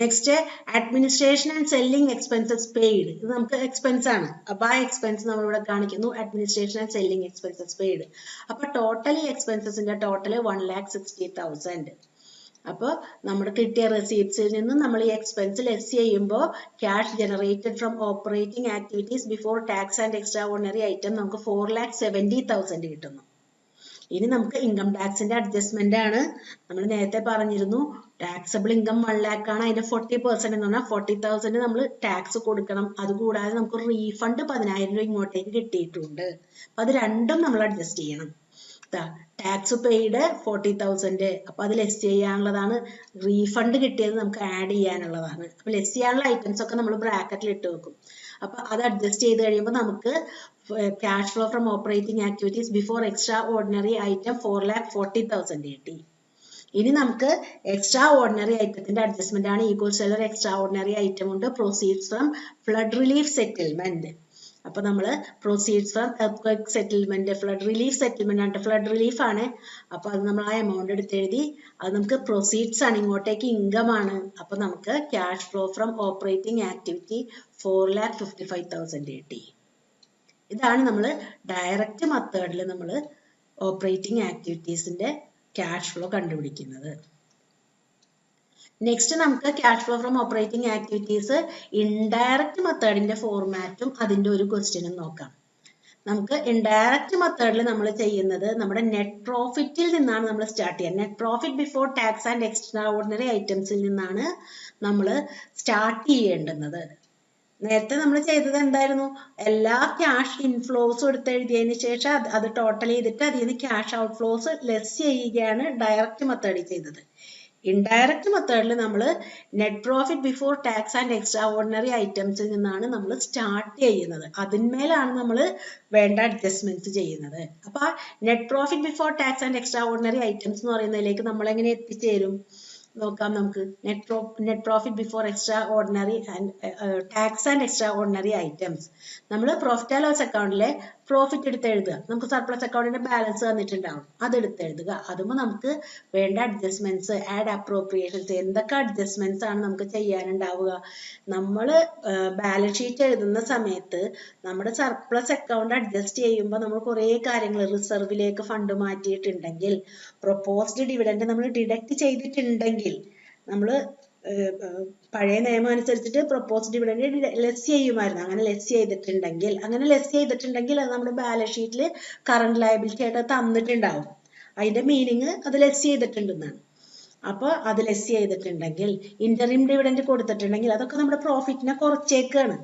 next administration and selling expenses paid, ഇത് നമുക്ക് എക്സ്പെൻസ് ആണ്, അപ്പൊ ആ എക്സ്പെൻസ് നമ്മൾ ഇവിടെ കാണിക്കുന്നു, administration and selling expenses paid. അപ്പൊ ടോട്ടൽ ഈ എക്സ്പെൻസസിന്റെ ടോട്ടൽ 1,60,000. അപ്പോൾ നമ്മുടെ കിട്ടിയ റെസീപ്റ്റ്സിൽ നിന്നും നമ്മൾ ഈ എക്സ്പെൻസ് ലെസ് ചെയ്യുമ്പോൾ cash generated from operating activities before tax and extra ordinary item നമുക്ക് 4,70,000 കിട്ടുന്നു. ഇനി നമുക്ക് ഇൻകം ടാക്സിന്റെ അഡ്ജസ്റ്റ്മെന്റ് ആണ്. നമ്മൾ നേരത്തെ പറഞ്ഞിരുന്നു ടാക്സബിൾ ഇൻകം 1 lakh ആണ്, അതിന്റെ 40% എന്ന് പറഞ്ഞാൽ 40,000 നമ്മൾ ടാക്സ് കൊടുക്കണം. അതുകൂടാതെ നമുക്ക് റീഫണ്ട് 10,000 രൂപ ഇങ്ങോട്ടേക്ക് കിട്ടിയിട്ടുണ്ട്. അപ്പൊ അത് രണ്ടും നമ്മൾ അഡ്ജസ്റ്റ് ചെയ്യണം. Tax paid 40,000. അപ്പൊ അത് ലെസ് ചെയ്യാനുള്ളതാണ്. റീഫണ്ട് കിട്ടിയത് നമുക്ക് ആഡ് ചെയ്യാനുള്ളതാണ്. അപ്പൊ ലെസ് ചെയ്യാനുള്ള ഐറ്റംസ് ഒക്കെ നമ്മൾ ബ്രാക്കറ്റിൽ ഇട്ട് വെക്കും. അപ്പൊ അത് അഡ്ജസ്റ്റ് ചെയ്ത് കഴിയുമ്പോൾ നമുക്ക് cash flow from operating activities before extra ordinary item 4,40,000 കിട്ടി. ഇനി നമുക്ക് എക്സ്ട്രാ ഓർഡിനറി ഐറ്റത്തിന്റെ അഡ്ജസ്റ്റ്മെന്റ് ആണ്. Equal seller extra ordinary item ഉണ്ട്. Proceeds from flood relief settlement. അപ്പൊ നമ്മള് proceeds from earth settlement, flood relief settlement ആണ്. ഫ്ലഡ് റിലീഫ് ആണ്. അപ്പൊ അത് നമ്മൾ ആ എമൗണ്ട് എടുത്ത് എഴുതി. അത് നമുക്ക് പ്രൊസീഡ്സ് ആണ്, ഇങ്ങോട്ടേക്ക് ഇൻകം ആണ്. അപ്പൊ നമുക്ക് cash flow from operating activity 4,55,000 കിട്ടി. ഇതാണ് നമ്മൾ ഡയറക്റ്റ് മെത്തേഡിൽ നമ്മൾ ഓപ്പറേറ്റിംഗ് ആക്ടിവിറ്റീസിന്റെ ക്യാഷ് ഫ്ലോ കണ്ടുപിടിക്കുന്നത്. നെക്സ്റ്റ് നമുക്ക് cash flow from operating activities indirect മെത്തേഡിന്റെ ഫോർമാറ്റും അതിന്റെ ഒരു ക്വസ്റ്റ്യനും നോക്കാം. നമുക്ക് ഇൻഡയറക്റ്റ് മെത്തേഡിൽ നമ്മൾ ചെയ്യുന്നത് നമ്മുടെ നെറ്റ് പ്രോഫിറ്റിൽ നിന്നാണ് നമ്മൾ സ്റ്റാർട്ട് ചെയ്യുക. Net profit before tax and extraordinary ഐറ്റംസിൽ നിന്നാണ് നമ്മൾ സ്റ്റാർട്ട് ചെയ്യേണ്ടുന്നത്. നേരത്തെ നമ്മൾ ചെയ്തത് എന്തായിരുന്നു? എല്ലാ ക്യാഷ് ഇൻഫ്ലോസും എടുത്തെഴുതിയതിന് ശേഷം അത് ടോട്ടൽ ചെയ്തിട്ട് അതിൽ നിന്ന് ക്യാഷ് ഔട്ട്ഫ്ലോസ് ലെസ് ചെയ്യുകയാണ് ഡയറക്റ്റ് മെത്തേഡിൽ ചെയ്തത്. ഇൻഡയറക്റ്റ് മെത്തേഡിൽ നമ്മൾ net profit before tax and extraordinary ഐറ്റംസിൽ നിന്നാണ് നമ്മൾ സ്റ്റാർട്ട് ചെയ്യുന്നത്. അതിന്മേലാണ് നമ്മൾ വേണ്ട അഡ്ജസ്റ്റ്മെന്റ്സ് ചെയ്യുന്നത്. അപ്പൊ ആ net profit before tax and extra ordinary items എന്ന് പറയുന്നതിലേക്ക് നമ്മൾ എങ്ങനെ എത്തിച്ചേരും നോക്കാം. നമുക്ക് net profit before extra ordinary tax and extra ordinary items നമ്മൾ പ്രോഫിറ്റ് ആൻഡ് ലോസ് അക്കൗണ്ടിലെ പ്രോഫിറ്റ് എടുത്ത് എഴുതുക. നമുക്ക് സർപ്ലസ് അക്കൗണ്ടിന്റെ ബാലൻസ് തന്നിട്ടുണ്ടാവും, അത് എടുത്ത് എഴുതുക. അതുമ്പോൾ നമുക്ക് വേണ്ട അഡ്ജസ്റ്റ്മെന്റ്സ്, ആഡ് അപ്രോപ്രിയേഷൻസ്, എന്തൊക്കെ അഡ്ജസ്റ്റ്മെന്റ്സ് ആണ് നമുക്ക് ചെയ്യാനുണ്ടാവുക. നമ്മൾ ബാലൻസ് ഷീറ്റ് എഴുതുന്ന സമയത്ത് നമ്മുടെ സർപ്ലസ് അക്കൗണ്ട് അഡ്ജസ്റ്റ് ചെയ്യുമ്പോൾ നമ്മൾ കുറേ കാര്യങ്ങൾ, റിസർവിലേക്ക് ഫണ്ട് മാറ്റിയിട്ടുണ്ടെങ്കിൽ, പ്രൊപ്പോസ്ഡ് ഡിവിഡൻഡ് നമ്മൾ ഡിഡക്ട് ചെയ്തിട്ടുണ്ടെങ്കിൽ, നമ്മൾ പഴയ നിയമം അനുസരിച്ചിട്ട് പ്രൊപ്പോസ്ഡ് ഡിവിഡൻഡ് ലെസ് ചെയ്യുമായിരുന്നു. അങ്ങനെ ലെസ് ചെയ്തിട്ടുണ്ടെങ്കിൽ അത് നമ്മുടെ ബാലൻസ് ഷീറ്റിൽ കറണ്ട് ലയബിലിറ്റി ആയിട്ട് തന്നിട്ടുണ്ടാവും. അതിന്റെ മീനിങ് അത് ലെസ് ചെയ്തിട്ടുണ്ടെന്നാണ്. അപ്പോൾ അത് ലെസ് ചെയ്തിട്ടുണ്ടെങ്കിൽ, ഇന്ററിം ഡിവിഡൻഡ് കൊടുത്തിട്ടുണ്ടെങ്കിൽ അതൊക്കെ നമ്മുടെ പ്രോഫിറ്റിനെ കുറച്ചേക്കാണ്.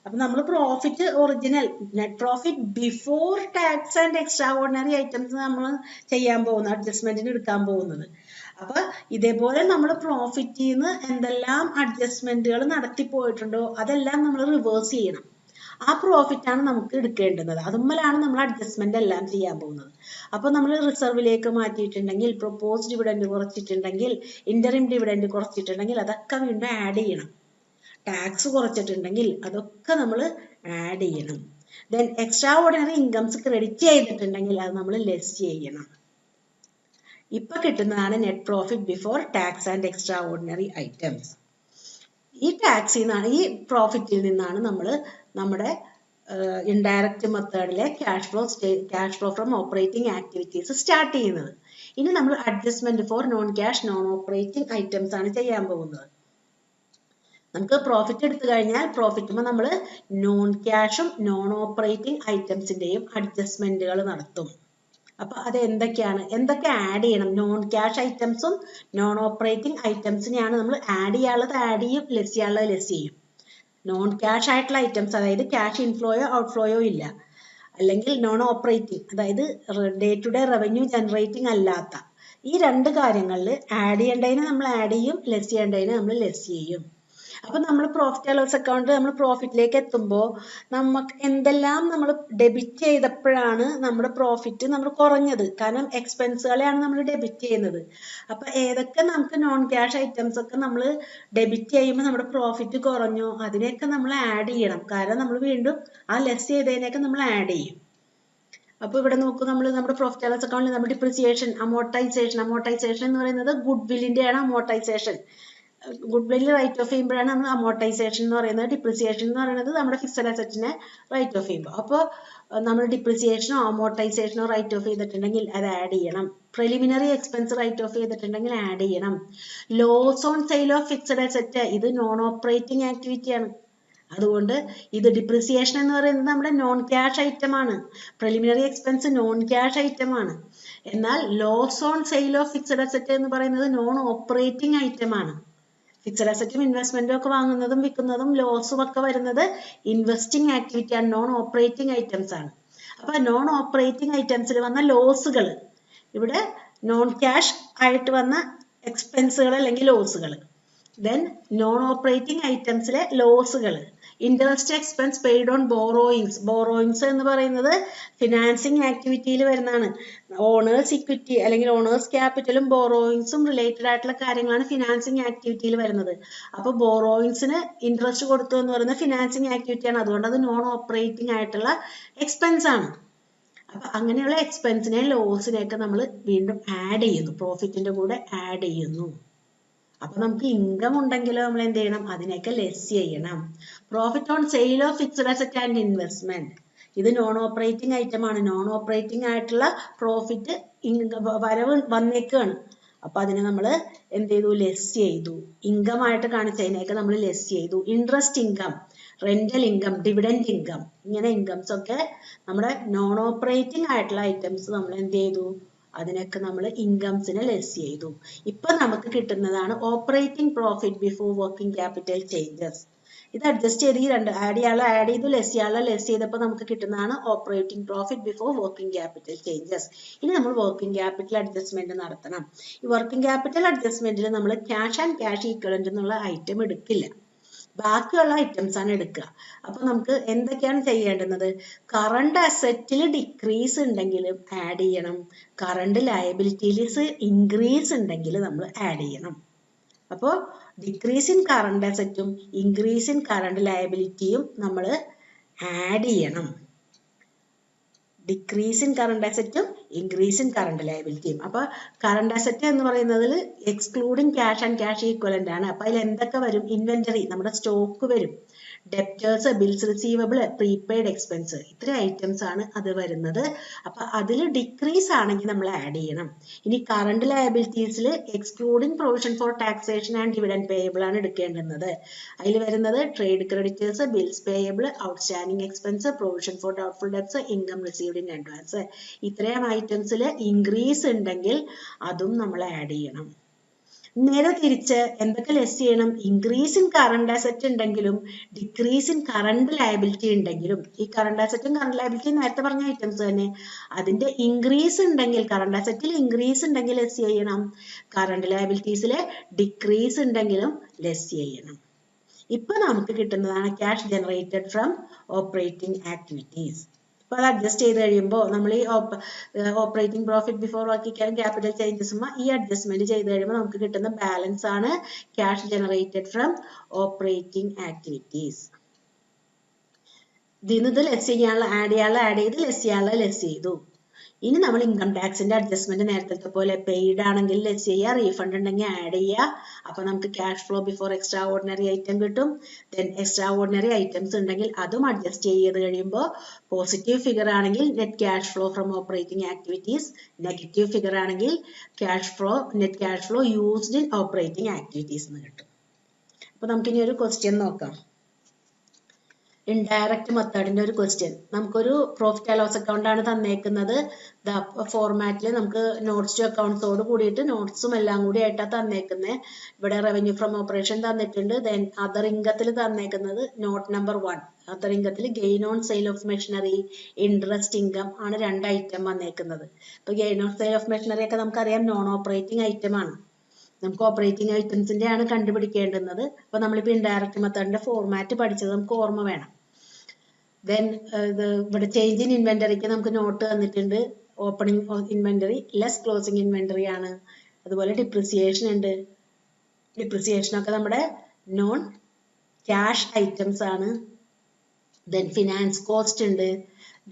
അപ്പൊ നമ്മൾ profit original net profit before tax and extra ordinary items നമ്മൾ ചെയ്യാൻ പോകുന്നത്, അഡ്ജസ്റ്റ്മെന്റിന് എടുക്കാൻ പോകുന്നത്. അപ്പൊ ഇതേപോലെ നമ്മൾ പ്രോഫിറ്റിൽ നിന്ന് എന്തെല്ലാം അഡ്ജസ്റ്റ്മെന്റുകൾ നടത്തിപ്പോയിട്ടുണ്ടോ അതെല്ലാം നമ്മൾ റിവേഴ്സ് ചെയ്യണം. ആ പ്രോഫിറ്റ് ആണ് നമുക്ക് എടുക്കേണ്ടുന്നത്. അതുമ്മലാണ് നമ്മൾ അഡ്ജസ്റ്റ്മെന്റ് എല്ലാം ചെയ്യാൻ പോകുന്നത്. അപ്പൊ നമ്മൾ റിസർവിലേക്ക് മാറ്റിയിട്ടുണ്ടെങ്കിൽ, പ്രൊപ്പോസ് ഡിവിഡൻഡ് കുറച്ചിട്ടുണ്ടെങ്കിൽ, ഇന്ററിം ഡിവിഡൻഡ് കുറച്ചിട്ടുണ്ടെങ്കിൽ അതൊക്കെ വീണ്ടും ആഡ് ചെയ്യണം. ടാക്സ് കുറച്ചിട്ടുണ്ടെങ്കിൽ അതൊക്കെ നമ്മൾ ആഡ് ചെയ്യണം. Then extra ordinary incomes credit ചെയ്തിട്ടുണ്ടെങ്കിൽ അത് നമ്മൾ ലെസ് ചെയ്യണം. ഇപ്പൊ കിട്ടുന്നതാണ് net profit before tax and extra ordinary items. ഈ ടാക്സിൽ നിന്നാണ്, ഈ പ്രോഫിറ്റിൽ നിന്നാണ് നമ്മൾ നമ്മുടെ ഇൻഡയറക്റ്റ് മെത്തേഡിലെ cash flow from operating activities start ചെയ്യുന്നത്. ഇനി നമ്മൾ adjustment for non cash non operating items ആണ് ചെയ്യാൻ പോകുന്നത്. നമുക്ക് പ്രോഫിറ്റ് എടുത്തു കഴിഞ്ഞാൽ പ്രോഫിറ്റുമ്പോൾ നമ്മൾ നോൺ ക്യാഷും നോൺ ഓപ്പറേറ്റിംഗ് ഐറ്റംസിന്റെയും അഡ്ജസ്റ്റ്മെന്റുകൾ നടത്തും. അപ്പൊ അത് എന്തൊക്കെ ആഡ് ചെയ്യണം? നോൺ ക്യാഷ് ഐറ്റംസും നോൺ ഓപ്പറേറ്റിംഗ് ഐറ്റംസിനെയാണ് നമ്മൾ ആഡ് ചെയ്യാനുള്ളത് ആഡ് ചെയ്യും, ലെസ് ചെയ്യാനുള്ളത് ലെസ് ചെയ്യും. നോൺ ക്യാഷ് ആയിട്ടുള്ള ഐറ്റംസ്, അതായത് ക്യാഷ് ഇൻഫ്ലോയോ ഔട്ട്ഫ്ലോയോ ഇല്ല, അല്ലെങ്കിൽ നോൺ ഓപ്പറേറ്റിംഗ്, അതായത് day to day revenue generating അല്ലാത്ത ഈ രണ്ട് കാര്യങ്ങളിൽ ആഡ് ചെയ്യേണ്ടതിന് നമ്മൾ ആഡ് ചെയ്യും, ലെസ് ചെയ്യേണ്ടതിന് നമ്മൾ ലെസ് ചെയ്യും. അപ്പൊ നമ്മൾ പ്രോഫിറ്റ് ആൻഡ് ലോസ് അക്കൗണ്ട് നമ്മൾ പ്രോഫിറ്റിലേക്ക് എത്തുമ്പോൾ നമുക്ക് എന്തെല്ലാം നമ്മൾ ഡെബിറ്റ് ചെയ്തപ്പോഴാണ് നമ്മുടെ പ്രോഫിറ്റ് നമ്മൾ കുറഞ്ഞത്. കാരണം എക്സ്പെൻസുകളെയാണ് നമ്മൾ ഡെബിറ്റ് ചെയ്യുന്നത്. അപ്പൊ ഏതൊക്കെ നമുക്ക് നോൺ ക്യാഷ് ഐറ്റംസ് ഒക്കെ നമ്മൾ ഡെബിറ്റ് ചെയ്യുമ്പോൾ നമ്മുടെ പ്രോഫിറ്റ് കുറഞ്ഞോ അതിനെയൊക്കെ നമ്മൾ ആഡ് ചെയ്യണം. കാരണം നമ്മൾ വീണ്ടും ആ ലെസ് ചെയ്തതിനെയൊക്കെ നമ്മൾ ആഡ് ചെയ്യും. അപ്പൊ ഇവിടെ നോക്കൂ, നമ്മുടെ പ്രോഫിറ്റ് ആൻഡ് ലോസ് അക്കൗണ്ടിൽ നമ്മുടെ ഡിപ്രിസിയേഷൻ, അമോർട്ടൈസേഷൻ എന്ന് പറയുന്നത് ഗുഡ് വില്ലിന്റെയാണ് അമോർട്ടൈസേഷൻ. ഗുഡ് വില്ല് റൈറ്റ് ഓഫ് ചെയ്യുമ്പോഴാണ് നമ്മൾ അമോർട്ടൈസേഷൻ എന്ന് പറയുന്നത്. ഡിപ്രിസിയേഷൻ എന്ന് പറയുന്നത് നമ്മുടെ ഫിക്സഡ് അസറ്റിനെ റൈറ്റ് ഓഫ് ചെയ്യുമ്പോൾ. അപ്പോൾ നമ്മൾ ഡിപ്രിസിയേഷനോ അമോർട്ടൈസേഷനോ റൈറ്റ് ഓഫ് ചെയ്തിട്ടുണ്ടെങ്കിൽ അത് ആഡ് ചെയ്യണം. പ്രിലിമിനറി എക്സ്പെൻസ് റൈറ്റ് ഓഫ് ചെയ്തിട്ടുണ്ടെങ്കിൽ ആഡ് ചെയ്യണം. Loss on sale of fixed asset ഇത് നോൺ ഓപ്പറേറ്റിംഗ് ആക്ടിവിറ്റിയാണ്. അതുകൊണ്ട് ഇത് ഡിപ്രിസിയേഷൻ എന്ന് പറയുന്നത് നമ്മുടെ നോൺ ക്യാഷ് ഐറ്റം ആണ്. Preliminary expense non cash item ആണ്. എന്നാൽ loss on sale of fixed asset എന്ന് പറയുന്നത് നോൺ ഓപ്പറേറ്റിംഗ് ഐറ്റം ആണ്. ഫിക്സഡ് അസറ്റും ഇൻവെസ്റ്റ്മെന്റും ഒക്കെ വാങ്ങുന്നതും വിൽക്കുന്നതും ലോസും ഒക്കെ വരുന്നത് ഇൻവെസ്റ്റിംഗ് ആക്ടിവിറ്റി ആണ്, നോൺ ഓപ്പറേറ്റിംഗ് ഐറ്റംസ് ആണ്. അപ്പൊ നോൺ ഓപ്പറേറ്റിംഗ് ഐറ്റംസിൽ വന്ന ലോസുകൾ ഇവിടെ നോൺ ക്യാഷ് ആയിട്ട് വന്ന എക്സ്പെൻസുകൾ അല്ലെങ്കിൽ ലോസുകൾ. ദെൻ നോൺ ഓപ്പറേറ്റിംഗ് ഐറ്റംസിലെ ലോസുകൾ. Interest expense paid on borrowings. Borrowings എന്ന് പറയുന്നത് ഫിനാൻസിങ് ആക്ടിവിറ്റിയിൽ വരുന്നതാണ്. ഓണേഴ്സ് ഇക്വിറ്റി അല്ലെങ്കിൽ ഓണേഴ്സ് ക്യാപിറ്റലും ബോറോയിങ്സും റിലേറ്റഡ് ആയിട്ടുള്ള കാര്യങ്ങളാണ് ഫിനാൻസിങ് ആക്ടിവിറ്റിയിൽ വരുന്നത്. അപ്പൊ ബോറോയിങ്സിന് ഇൻട്രസ്റ്റ് കൊടുത്തു എന്ന് പറയുന്നത് ഫിനാൻസിങ് ആക്ടിവിറ്റിയാണ്. അതുകൊണ്ട് അത് നോൺ ഓപ്പറേറ്റിംഗ് ആയിട്ടുള്ള എക്സ്പെൻസ് ആണ്. അപ്പൊ അങ്ങനെയുള്ള എക്സ്പെൻസിനെ ലോസിനെയൊക്കെ നമ്മൾ വീണ്ടും ആഡ് ചെയ്യുന്നു, പ്രോഫിറ്റിന്റെ കൂടെ ആഡ് ചെയ്യുന്നു. അപ്പൊ നമുക്ക് ഇൻകം ഉണ്ടെങ്കിലോ നമ്മൾ എന്ത് ചെയ്യണം, അതിനെയൊക്കെ ലെസ് ചെയ്യണം. Profit on sale of fixed asset and investment, ഇത് നോൺ ഓപ്പറേറ്റിംഗ് ഐറ്റം ആണ്. നോൺ ഓപ്പറേറ്റിംഗ് ആയിട്ടുള്ള പ്രോഫിറ്റ് വരവ് വന്നേക്കാണ്. അപ്പൊ അതിനെ നമ്മൾ എന്ത് ചെയ്തു, ലെസ് ചെയ്തു. ഇൻകം ആയിട്ട് കാണിച്ചതിനെയൊക്കെ നമ്മൾ ലെസ് ചെയ്തു. Interest income, rental income, dividend income, ഇങ്ങനെ ഇൻകംസ് ഒക്കെ നമ്മുടെ നോൺ ഓപ്പറേറ്റിംഗ് ആയിട്ടുള്ള ഐറ്റംസ് നമ്മൾ എന്ത് ചെയ്തു, അതിനൊക്കെ നമ്മൾ ഇൻകംസിനെ ലെസ് ചെയ്തു. ഇപ്പൊ നമുക്ക് കിട്ടുന്നതാണ് operating profit before working capital changes. ഇത് അഡ്ജസ്റ്റ് ചെയ്ത് ഈ രണ്ട് ആഡ് ചെയ്യാനുള്ള ആഡ് ചെയ്തു, ലെസ് ചെയ്യാനുള്ള ലെസ് ചെയ്തപ്പോൾ നമുക്ക് കിട്ടുന്നതാണ് operating profit before working capital changes. ഇനി നമ്മൾ വർക്കിംഗ് ക്യാപിറ്റൽ അഡ്ജസ്റ്റ്മെന്റ് നടത്തണം. ഈ വർക്കിംഗ് ക്യാപിറ്റൽ അഡ്ജസ്റ്റ്മെന്റിൽ നമ്മൾ ക്യാഷ് ആൻഡ് ക്യാഷ് ഈക്വലന്റ് എന്നുള്ള ഐറ്റം എടുക്കില്ല, ബാക്കിയുള്ള ഐറ്റംസ് ആണ് എടുക്കുക. അപ്പൊ നമുക്ക് എന്തൊക്കെയാണ് ചെയ്യേണ്ടുന്നത്, കറണ്ട് അസറ്റിൽ ഡിക്രീസ് ഉണ്ടെങ്കിൽ ആഡ് ചെയ്യണം, കറണ്ട് ലയബിലിറ്റീസ് ഇൻക്രീസ് ഉണ്ടെങ്കിൽ നമ്മൾ ആഡ് ചെയ്യണം. അപ്പോൾ ഡിക്രീസ് ഇൻ കറണ്ട് അസറ്റും ഇൻക്രീസ് ഇൻ കറണ്ട് ലയബിലിറ്റിയും നമ്മൾ ആഡ് ചെയ്യണം. ഡിക്രീസ് ഇൻ കറണ്ട് അസറ്റും ഇൻക്രീസ് ഇൻ കറണ്ട് ലയബിലിറ്റിയും. അപ്പൊ കറണ്ട് അസറ്റ് എന്ന് പറയുന്നതിൽ excluding cash and cash equivalent ആണ്. അപ്പൊ അതിൽ എന്തൊക്കെ വരും, ഇൻവെന്ററി, നമ്മുടെ സ്റ്റോക്ക് വരും, debtors, bills receivable, prepaid expense, ഇത്ര ഐറ്റംസ് ആണ് അത് വരുന്നത്. അപ്പൊ അതിൽ ഡിക്രീസ് ആണെങ്കിൽ നമ്മൾ ആഡ് ചെയ്യണം. ഇനി കറണ്ട് ലയബിലിറ്റീസിൽ excluding provision for taxation and dividend payable ആണ് എടുക്കേണ്ടുന്നത്. അതിൽ വരുന്നത് trade creditors, bills payable, outstanding expense, provision for doubtful debts, income received in advance, ഇത്രയും ഐറ്റംസിൽ ഇൻക്രീസ് ഉണ്ടെങ്കിൽ അതും നമ്മൾ ആഡ് ചെയ്യണം. നേരെ തിരിച്ച് എന്തൊക്കെ ലെസ് ചെയ്യണം, ഇൻക്രീസ് ഇൻ കറണ്ട് അസറ്റ് ഉണ്ടെങ്കിലും ഡിക്രീസ് ഇൻ കറണ്ട് ലയബിലിറ്റി ഉണ്ടെങ്കിലും, ഈ കറണ്ട് അസറ്റും കറണ്ട് ലയബിലിറ്റിയും നേരത്തെ പറഞ്ഞ ഐറ്റംസ് തന്നെ, അതിന്റെ ഇൻക്രീസ് ഉണ്ടെങ്കിൽ, കറണ്ട് അസറ്റിൽ ഇൻക്രീസ് ഉണ്ടെങ്കിൽ ലെസ് ചെയ്യണം, കറണ്ട് ലയബിലിറ്റീസിൽ ഡിക്രീസ് ഉണ്ടെങ്കിലും ലെസ് ചെയ്യണം. ഇപ്പൊ നമുക്ക് കിട്ടുന്നതാണ് cash generated from operating activities. അപ്പൊ അത് അഡ്ജസ്റ്റ് ചെയ്ത് കഴിയുമ്പോൾ നമ്മൾ ഈ operating profit before working capital changes ഈ അഡ്ജസ്റ്റ്മെന്റ് ചെയ്ത് കഴിയുമ്പോൾ നമുക്ക് കിട്ടുന്ന ബാലൻസ് ആണ് cash generated from operating activities. ഇതിന് ഇത് ലെസ് ചെയ്യാനുള്ള ആഡ് ചെയ്യാനുള്ള ആഡ് ചെയ്ത്, ലെസ് ചെയ്യാനുള്ള ലെസ് ചെയ്തു. ഇനി നമ്മൾ ഇൻകം ടാക്സിന്റെ അഡ്ജസ്റ്റ്മെന്റ് നേരത്തെ പോലെ പെയ്ഡ് ആണെങ്കിൽ ലെസ് ചെയ്യുക, റീഫണ്ട് ഉണ്ടെങ്കിൽ ആഡ് ചെയ്യുക. അപ്പൊ നമുക്ക് cash flow before extra ordinary item കിട്ടും. ദെൻ എക്സ്ട്രാ ഓർഡിനറി ഐറ്റംസ് ഉണ്ടെങ്കിൽ അതും അഡ്ജസ്റ്റ് ചെയ്ത് കഴിയുമ്പോൾ പോസിറ്റീവ് ഫിഗർ ആണെങ്കിൽ net cash flow from operating activities, negative figure ആണെങ്കിൽ net cash flow used in operating activities എന്ന് കിട്ടും. അപ്പൊ നമുക്കിനി ഒരു ക്വസ്റ്റ്യൻ നോക്കാം. ഇൻഡയറക്റ്റ് മെത്തേഡിന്റെ ഒരു ക്വസ്റ്റ്യൻ. നമുക്കൊരു പ്രോഫിറ്റ് ആൻഡ് ലോസ് അക്കൗണ്ട് ആണ് തന്നേക്കുന്നത്. ഫോർമാറ്റിൽ നമുക്ക് നോട്ട്സ് ടു അക്കൗണ്ട്സോട് കൂടിയിട്ട് നോട്ട്സും എല്ലാം കൂടി ആയിട്ടാണ് തന്നേക്കുന്നത്. ഇവിടെ റവന്യൂ ഫ്രം ഓപ്പറേഷൻ തന്നിട്ടുണ്ട്. ദെൻ അതർ ഇൻകത്തിൽ തന്നേക്കുന്നത് നോട്ട് നമ്പർ 1. അതർ ഇൻകത്തിൽ gain on sale of machinery, interest income ആണ് 2 ഐറ്റം വന്നേക്കുന്നത്. ഇപ്പൊ gain on sale of machinery ഒക്കെ നമുക്കറിയാം നോൺ ഓപ്പറേറ്റിംഗ് ഐറ്റം ആണ്. നമുക്ക് ഓപ്പറേറ്റിംഗ് ഐറ്റംസിന്റെ ആണ് കണ്ടുപിടിക്കേണ്ടുന്നത്. അപ്പൊ നമ്മളിപ്പോ ഇൻഡയറക്റ്റ് മെത്തേഡിന്റെ ഫോർമാറ്റ് പഠിച്ചത് നമുക്ക് ഓർമ്മ വേണം. ദെൻ ഇവിടെ ചേഞ്ച് ഇൻ ഇൻവെന്ററിക്ക് നമുക്ക് നോട്ട് തന്നിട്ടുണ്ട്. Opening inventory less closing inventory ആണ്. അതുപോലെ ഡിപ്രിസിയേഷൻ ഉണ്ട്. ഡിപ്രിസിയേഷൻ ഒക്കെ നമ്മുടെ നോൺ ക്യാഷ് ഐറ്റംസ് ആണ്. ദെൻ ഫിനാൻസ് കോസ്റ്റ് ഉണ്ട്.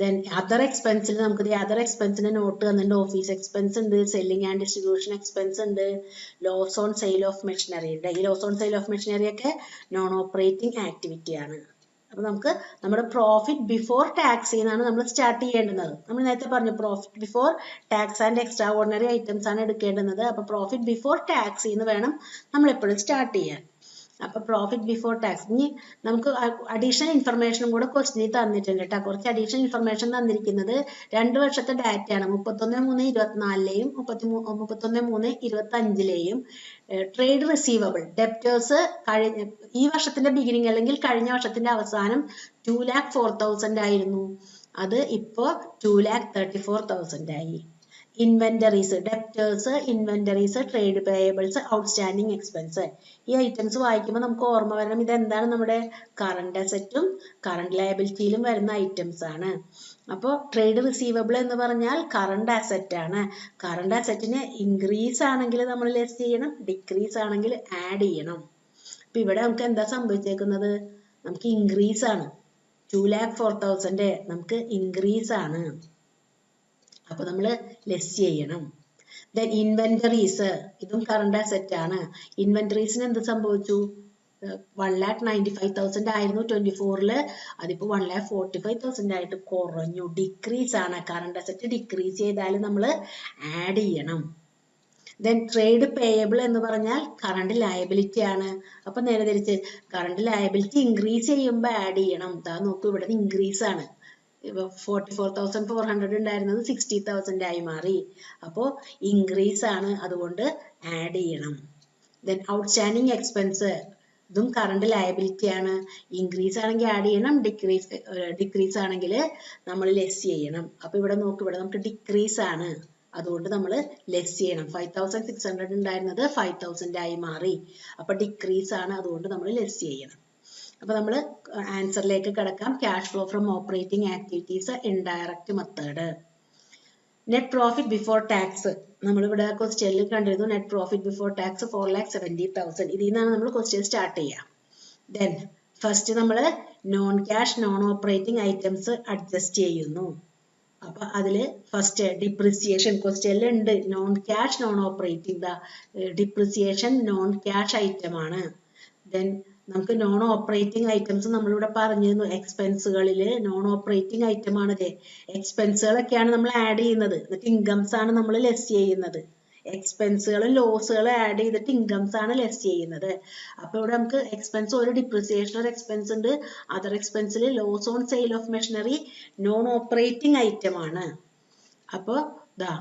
ദെൻ അതർ എക്സ്പെൻസിൽ നമുക്ക് അതർ എക്സ്പെൻസിന് നോട്ട് തന്നിട്ടുണ്ട്. ഓഫീസ് എക്സ്പെൻസ് ഉണ്ട്, സെല്ലിംഗ് ആൻഡ് ഡിസ്ട്രിബ്യൂഷൻ എക്സ്പെൻസ് ഉണ്ട്, loss on sale of machinery ഉണ്ട്. ഈ loss on sale of machinery ഒക്കെ നോൺ ഓപ്പറേറ്റിംഗ് ആക്ടിവിറ്റി ആണ്. അപ്പൊ നമുക്ക് നമ്മുടെ പ്രോഫിറ്റ് ബിഫോർ ടാക്സ് എന്നാണ് നമ്മൾ സ്റ്റാർട്ട് ചെയ്യേണ്ടുന്നത്. നമ്മൾ നേരത്തെ പറഞ്ഞു profit before tax and extra ordinary items ആണ് എടുക്കേണ്ടുന്നത്. അപ്പൊ പ്രോഫിറ്റ് ബിഫോർ ടാക്സ് എന്ന് വേണം നമ്മൾ എപ്പോഴും സ്റ്റാർട്ട് ചെയ്യാൻ. അപ്പൊ പ്രോഫിറ്റ് ബിഫോർ ടാക്സ്. ഇനി നമുക്ക് അഡീഷണൽ ഇൻഫർമേഷനും കൂടെ ക്വസ്റ്റ്യനിൽ തന്നിട്ടുണ്ട് കേട്ടോ. കുറച്ച് അഡീഷണൽ ഇൻഫർമേഷൻ തന്നിരിക്കുന്നത് 2 വർഷത്തെ ഡാറ്റയാണ്. 31/3/24 31/3/25 ട്രേഡ് റിസീവബിൾ ഡെപ്റ്റേഴ്സ് ഈ വർഷത്തിന്റെ ബിഗിനിങ് അല്ലെങ്കിൽ കഴിഞ്ഞ വർഷത്തിന്റെ അവസാനം 2,04,000 ആയിരുന്നു. അത് ഇപ്പോ 2,34,000 ആയി. Inventories, debtors, inventories, trade payables, outstanding expense. ഈ ഐറ്റംസ് വായിക്കുമ്പോൾ നമുക്ക് ഓർമ്മ വരണം ഇതെന്താണ് നമ്മുടെ കറണ്ട് അസറ്റും കറണ്ട് ലയബിലിറ്റിയിലും വരുന്ന ഐറ്റംസ് ആണ്. അപ്പോൾ ട്രേഡ് റിസീവബിൾ എന്ന് പറഞ്ഞാൽ കറണ്ട് അസറ്റ് ആണ്. കറണ്ട് അസറ്റിന് ഇൻക്രീസ് ആണെങ്കിൽ നമ്മൾ ലെസ് ചെയ്യണം, ഡിക്രീസ് ആണെങ്കിൽ ആഡ് ചെയ്യണം. അപ്പൊ ഇവിടെ നമുക്ക് എന്താ സംഭവിച്ചേക്കുന്നത്? നമുക്ക് ഇൻക്രീസ് ആണ്. 2,04,000 നമുക്ക് ഇൻക്രീസ് ആണ്. അപ്പൊ നമ്മൾ ലെസ് ചെയ്യണം. ദെൻ ഇൻവെന്ററീസ്, ഇതും കറണ്ട് അസറ്റ് ആണ്. ഇൻവെന്ററീസിന് എന്ത് സംഭവിച്ചു? 1,95,000 ആയിരുന്നു 24-ല്, അതിപ്പോ 1,45,000 ആയിട്ട് കുറഞ്ഞു, ഡിക്രീസ് ആണ്. കറണ്ട് അസറ്റ് ഡിക്രീസ് ചെയ്താൽ നമ്മൾ ആഡ് ചെയ്യണം. ദെൻ ട്രേഡ് പേയബിൾ എന്ന് പറഞ്ഞാൽ കറണ്ട് ലയബിലിറ്റി ആണ്. അപ്പൊ നേരെ തിരിച്ച് കറണ്ട് ലയബിലിറ്റി ഇൻക്രീസ് ചെയ്യുമ്പോൾ ആഡ് ചെയ്യണം. ഇതാ നോക്കൂ, ഇവിടെ ഇൻക്രീസ് ആണ്. 44,400 ഉണ്ടായിരുന്നത് 60,000 ആയി മാറി. അപ്പോൾ ഇൻക്രീസ് ആണ്, അതുകൊണ്ട് ആഡ് ചെയ്യണം. ദെൻ ഔട്ട്സ്റ്റാൻഡിങ് എക്സ്പെൻസ്, ഇതും കറണ്ട് ലയബിലിറ്റി ആണ്. ഇൻക്രീസ് ആണെങ്കിൽ ആഡ് ചെയ്യണം, ഡിക്രീസ് ആണെങ്കിൽ നമ്മൾ ലെസ് ചെയ്യണം. അപ്പൊ ഇവിടെ നോക്ക്, ഇവിടെ നമുക്ക് ഡിക്രീസ് ആണ്, അതുകൊണ്ട് നമ്മൾ ലെസ് ചെയ്യണം. 5,600 ഉണ്ടായിരുന്നത് 5,000 ആയി മാറി. അപ്പൊ ഡിക്രീസ് ആണ്, അതുകൊണ്ട് നമ്മൾ ലെസ് ചെയ്യണം. അപ്പൊ നമ്മൾ ആൻസറിലേക്ക് കിടക്കാം. Cash flow from operating activities indirect method. Net profit before tax, നമ്മളിവിടെ ക്വസ്റ്റ്യനിൽ കണ്ടിരുന്നു. Net profit before tax 4,70,000. ഇതിൽ നിന്നാണ് നമ്മൾ ക്വസ്റ്റ്യൻ സ്റ്റാർട്ട് ചെയ്യുക. ദെൻ ഫസ്റ്റ് നമ്മൾ non cash non operating items adjust ചെയ്യുന്നു. അപ്പൊ അതില് ഫസ്റ്റ് ഡിപ്രിസിയേഷൻ ക്വസ്റ്റ്യനിൽ ഉണ്ട്. Non cash non operating, depreciation non cash item ആണ്. ദെൻ നമുക്ക് നോൺ ഓപ്പറേറ്റിംഗ് ഐറ്റംസ് നമ്മളിവിടെ പറഞ്ഞിരുന്നു. എക്സ്പെൻസുകളില് നോൺ ഓപ്പറേറ്റിംഗ് ഐറ്റം ആണിത്. എക്സ്പെൻസുകളൊക്കെയാണ് നമ്മൾ ആഡ് ചെയ്യുന്നത്, എന്നിട്ട് ഇൻകംസ് ആണ് നമ്മൾ ലെസ് ചെയ്യുന്നത്. എക്സ്പെൻസുകളും ലോസുകളും ആഡ് ചെയ്തിട്ട് ഇൻകംസ് ആണ് ലെസ് ചെയ്യുന്നത്. അപ്പൊ ഇവിടെ നമുക്ക് എക്സ്പെൻസ്, ഒരു ഡിപ്രിസിയേഷൻ ഒരു എക്സ്പെൻസ് ഉണ്ട്. അതർ എക്സ്പെൻസിൽ loss on sale of machinery non operating item ആണ്. അപ്പൊ ദാ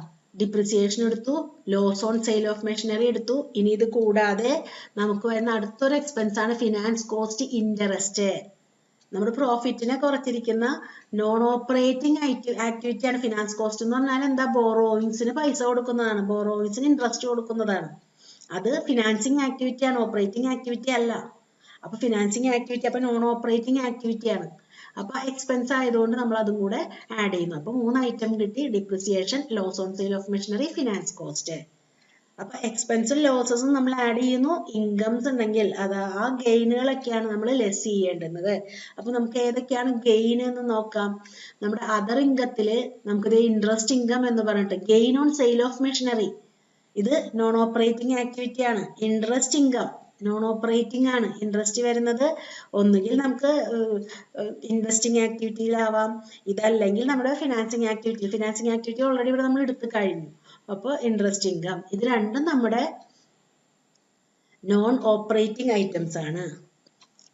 ഡിപ്രിസിയേഷൻ എടുത്തു, loss on sale of machinery എടുത്തു. ഇനി ഇത് കൂടാതെ നമുക്ക് വരുന്ന അടുത്തൊരു എക്സ്പെൻസ് ആണ് ഫിനാൻസ് കോസ്റ്റ് ഇൻട്രസ്റ്റ്. നമ്മുടെ പ്രോഫിറ്റിനെ കുറച്ചിരിക്കുന്ന നോൺ ഓപ്പറേറ്റിംഗ് ആക്ടിവിറ്റി ആണ് ഫിനാൻസ് കോസ്റ്റ് എന്ന് പറഞ്ഞാൽ എന്താ? ബോറോയിങ്സിന് പൈസ കൊടുക്കുന്നതാണ്, ബോറോയിങ്സിന് ഇൻട്രസ്റ്റ് കൊടുക്കുന്നതാണ്. അത് ഫിനാൻസിങ് ആക്ടിവിറ്റി ആണ്, ഓപ്പറേറ്റിംഗ് ആക്ടിവിറ്റി അല്ല. അപ്പൊ ഫിനാൻസിങ് ആക്ടിവിറ്റി അപ്പൊ നോൺ ഓപ്പറേറ്റിംഗ് ആക്ടിവിറ്റി ആണ്. അപ്പൊ എക്സ്പെൻസ് ആയതുകൊണ്ട് നമ്മൾ അതും കൂടെ ആഡ് ചെയ്യുന്നു. അപ്പൊ 3 ഐറ്റം കിട്ടി: depreciation, loss on sale of machinery, finance cost. അപ്പൊ എക്സ്പെൻസും ലോസസും നമ്മൾ ആഡ് ചെയ്യുന്നു. ഇൻകംസ് ഉണ്ടെങ്കിൽ അത് ആ ഗെയിനുകളൊക്കെയാണ് നമ്മൾ ലെസ് ചെയ്യേണ്ടുന്നത്. അപ്പൊ നമുക്ക് ഏതൊക്കെയാണ് ഗെയിൻ എന്ന് നോക്കാം. നമ്മുടെ അതർ ഇൻകത്തില് നമുക്കൊരു ഇൻട്രസ്റ്റ് ഇൻകം എന്ന് പറഞ്ഞിട്ട് gain on sale of machinery, ഇത് നോൺ ഓപ്പറേറ്റിംഗ് ആക്ടിവിറ്റി ആണ്. ഇൻട്രസ്റ്റ് ഇൻകം നോൺ ഓപ്പറേറ്റിംഗ് ആണ്. ഇൻട്രസ്റ്റ് വരുന്നത് ഒന്നുകിൽ നമുക്ക് ഇൻവെസ്റ്റിംഗ് ആക്ടിവിറ്റിയിലാവാം, ഇതല്ലെങ്കിൽ നമ്മുടെ financing activity. Financing activity already ഇവിടെ നമ്മൾ എടുത്തു കഴിഞ്ഞു. അപ്പോൾ ഇൻട്രസ്റ്റ് ഇൻകം, ഇത് രണ്ടും നമ്മുടെ നോൺ ഓപ്പറേറ്റിംഗ് ഐറ്റംസ് ആണ്.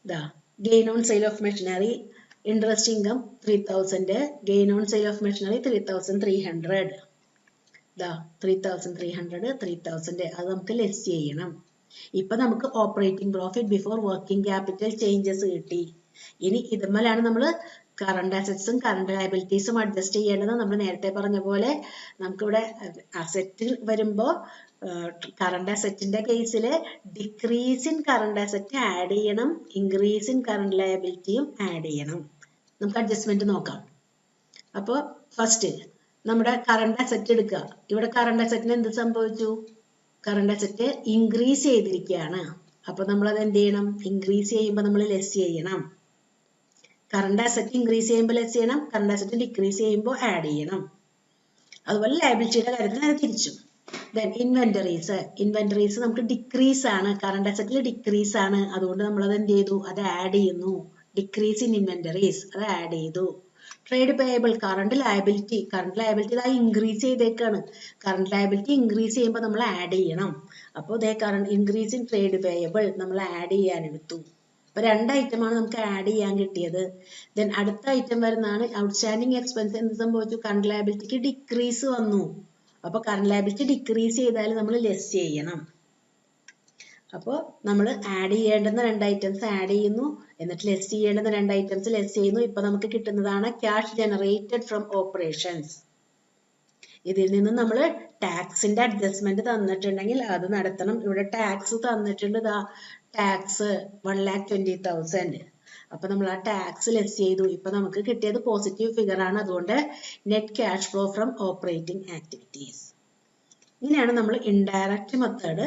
ഇതാ gain on sale of machinery, interest income 3,000, gain on sale of machinery 3,300. ഇതാ 3,300, 3,000 അത് നമുക്ക് ലെസ് ചെയ്യണം. ഇപ്പൊ നമുക്ക് operating profit before working capital changes കിട്ടി. ഇനി ഇതുമല്ലാണ് നമ്മൾ കറണ്ട് അസറ്റ്സും കറണ്ട് ലയബിലിറ്റീസും അഡ്ജസ്റ്റ് ചെയ്യേണ്ടത്. നമ്മൾ നേരത്തെ പറഞ്ഞ പോലെ നമുക്കിവിടെ അസറ്റ് വരുമ്പോൾ കറണ്ട് അസറ്റിന്റെ കേസിൽ decrease in current asset add ചെയ്യണം, ഇൻക്രീസ് ഇൻ കറണ്ട് ലയബിലിറ്റിയും ആഡ് ചെയ്യണം. നമുക്ക് അഡ്ജസ്റ്റ്മെന്റ് നോക്കാം. അപ്പോൾ ഫസ്റ്റ് നമ്മുടെ കറണ്ട് അസറ്റ് എടുക്കുക. ഇവിടെ കറണ്ട് അസറ്റിന് എന്ത് സംഭവിച്ചു? കറണ്ട് അസറ്റ് ഇൻക്രീസ് ചെയ്തിരിക്കുകയാണ്. അപ്പൊ നമ്മൾ അത് എന്ത് ചെയ്യണം? ഇൻക്രീസ് ചെയ്യുമ്പോൾ നമ്മൾ ലെസ് ചെയ്യണം. കറണ്ട് അസറ്റ് ഇൻക്രീസ് ചെയ്യുമ്പോൾ ലെസ് ചെയ്യണം, കറണ്ട് അസറ്റ് ഡിക്രീസ് ചെയ്യുമ്പോൾ ആഡ് ചെയ്യണം. അതുപോലെ ലയബിലിറ്റിയുടെ കാര്യത്തിൽ അത് തിരിച്ചു. ദെൻ ഇൻവെന്ററീസ് നമുക്ക് ഡിക്രീസ് ആണ്, കറണ്ട് അസറ്റിൽ ഡിക്രീസ് ആണ്, അതുകൊണ്ട് നമ്മൾ അത് എന്ത് ചെയ്തു? അത് ആഡ് ചെയ്യുന്നു. ഡിക്രീസ് ഇൻ ഇൻവെന്ററീസ്, അത് ആഡ് ചെയ്തു. ട്രേഡ് പേയബിൾ, കറണ്ട് ലയബിലിറ്റി ഇതായി ഇൻക്രീസ് ചെയ്തേക്കാണ്. കറണ്ട് ലയബിലിറ്റി ഇൻക്രീസ് ചെയ്യുമ്പോൾ നമ്മൾ ആഡ് ചെയ്യണം. അപ്പോൾ ഇതേ current increase in trade payable നമ്മൾ ആഡ് ചെയ്യാൻ എടുത്തു. അപ്പൊ 2 ഐറ്റമാണ് നമുക്ക് ആഡ് ചെയ്യാൻ കിട്ടിയത്. ദെൻ അടുത്ത ഐറ്റം വരുന്നതാണ് ഔട്ട്സ്റ്റാൻഡിങ് എക്സ്പെൻസ്. എന്ത് സംഭവിച്ചു? കറണ്ട് ലയബിലിറ്റിക്ക് ഡിക്രീസ് വന്നു. അപ്പൊ കറണ്ട് ലയബിലിറ്റി ഡിക്രീസ് ചെയ്താൽ നമ്മൾ ലെസ് ചെയ്യണം. അപ്പോൾ നമ്മൾ ആഡ് ചെയ്യേണ്ടുന്ന 2 ഐറ്റംസ് ആഡ് ചെയ്യുന്നു, എന്നിട്ട് ലെസ് ചെയ്യേണ്ടുന്ന 2 ഐറ്റംസ് ലെസ് ചെയ്യുന്നു. ഇപ്പൊ നമുക്ക് കിട്ടുന്നതാണ് ക്യാഷ് ജനറേറ്റഡ് ഫ്രം ഓപ്പറേഷൻസ്. ഇതിൽ നിന്ന് നമ്മൾ ടാക്സിന്റെ അഡ്ജസ്റ്റ്മെന്റ് തന്നിട്ടുണ്ടെങ്കിൽ അത് നടത്തണം. ഇവിടെ ടാക്സ് തന്നിട്ടുണ്ട്, ടാക്സ് 1,20,000. അപ്പൊ നമ്മൾ ആ ടാക്സ് ലെസ് ചെയ്തു. ഇപ്പൊ നമുക്ക് കിട്ടിയത് പോസിറ്റീവ് ഫിഗർ ആണ്. അതുകൊണ്ട് net cash flow from operating activities. ഇങ്ങനെയാണ് നമ്മൾ indirect method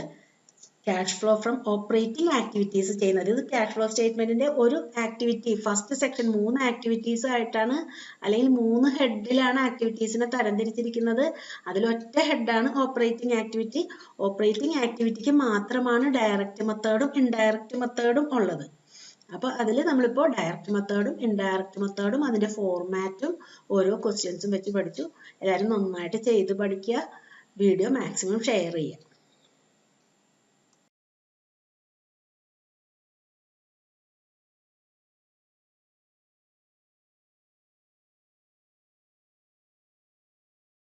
cash flow from operating activities ചെയ്യുന്നത്. ഇത് ക്യാഷ് ഫ്ലോ സ്റ്റേറ്റ്മെന്റിന്റെ ഒരു ആക്ടിവിറ്റി, ഫസ്റ്റ് സെക്ഷൻ 3 ആക്ടിവിറ്റീസ് ആയിട്ടാണ്, അല്ലെങ്കിൽ 3 ഹെഡിലാണ് ആക്ടിവിറ്റീസിനെ തരംതിരിച്ചിരിക്കുന്നത്. അതിലൊറ്റ ഹെഡാണ് ഓപ്പറേറ്റിംഗ് ആക്ടിവിറ്റി. ഓപ്പറേറ്റിംഗ് ആക്ടിവിറ്റിക്ക് മാത്രമാണ് ഡയറക്റ്റ് മെത്തേഡും ഇൻഡയറക്റ്റ് മെത്തേഡും ഉള്ളത്. അപ്പൊ അതിൽ നമ്മളിപ്പോ ഡയറക്റ്റ് മെത്തേഡും ഇൻഡയറക്റ്റ് മെത്തേഡും അതിന്റെ ഫോർമാറ്റും ഓരോ ക്വസ്റ്റ്യൻസും വെച്ച് പഠിച്ചു. എല്ലാവരും നന്നായിട്ട് ചെയ്ത് പഠിക്കുക. വീഡിയോ മാക്സിമം ഷെയർ ചെയ്യുക.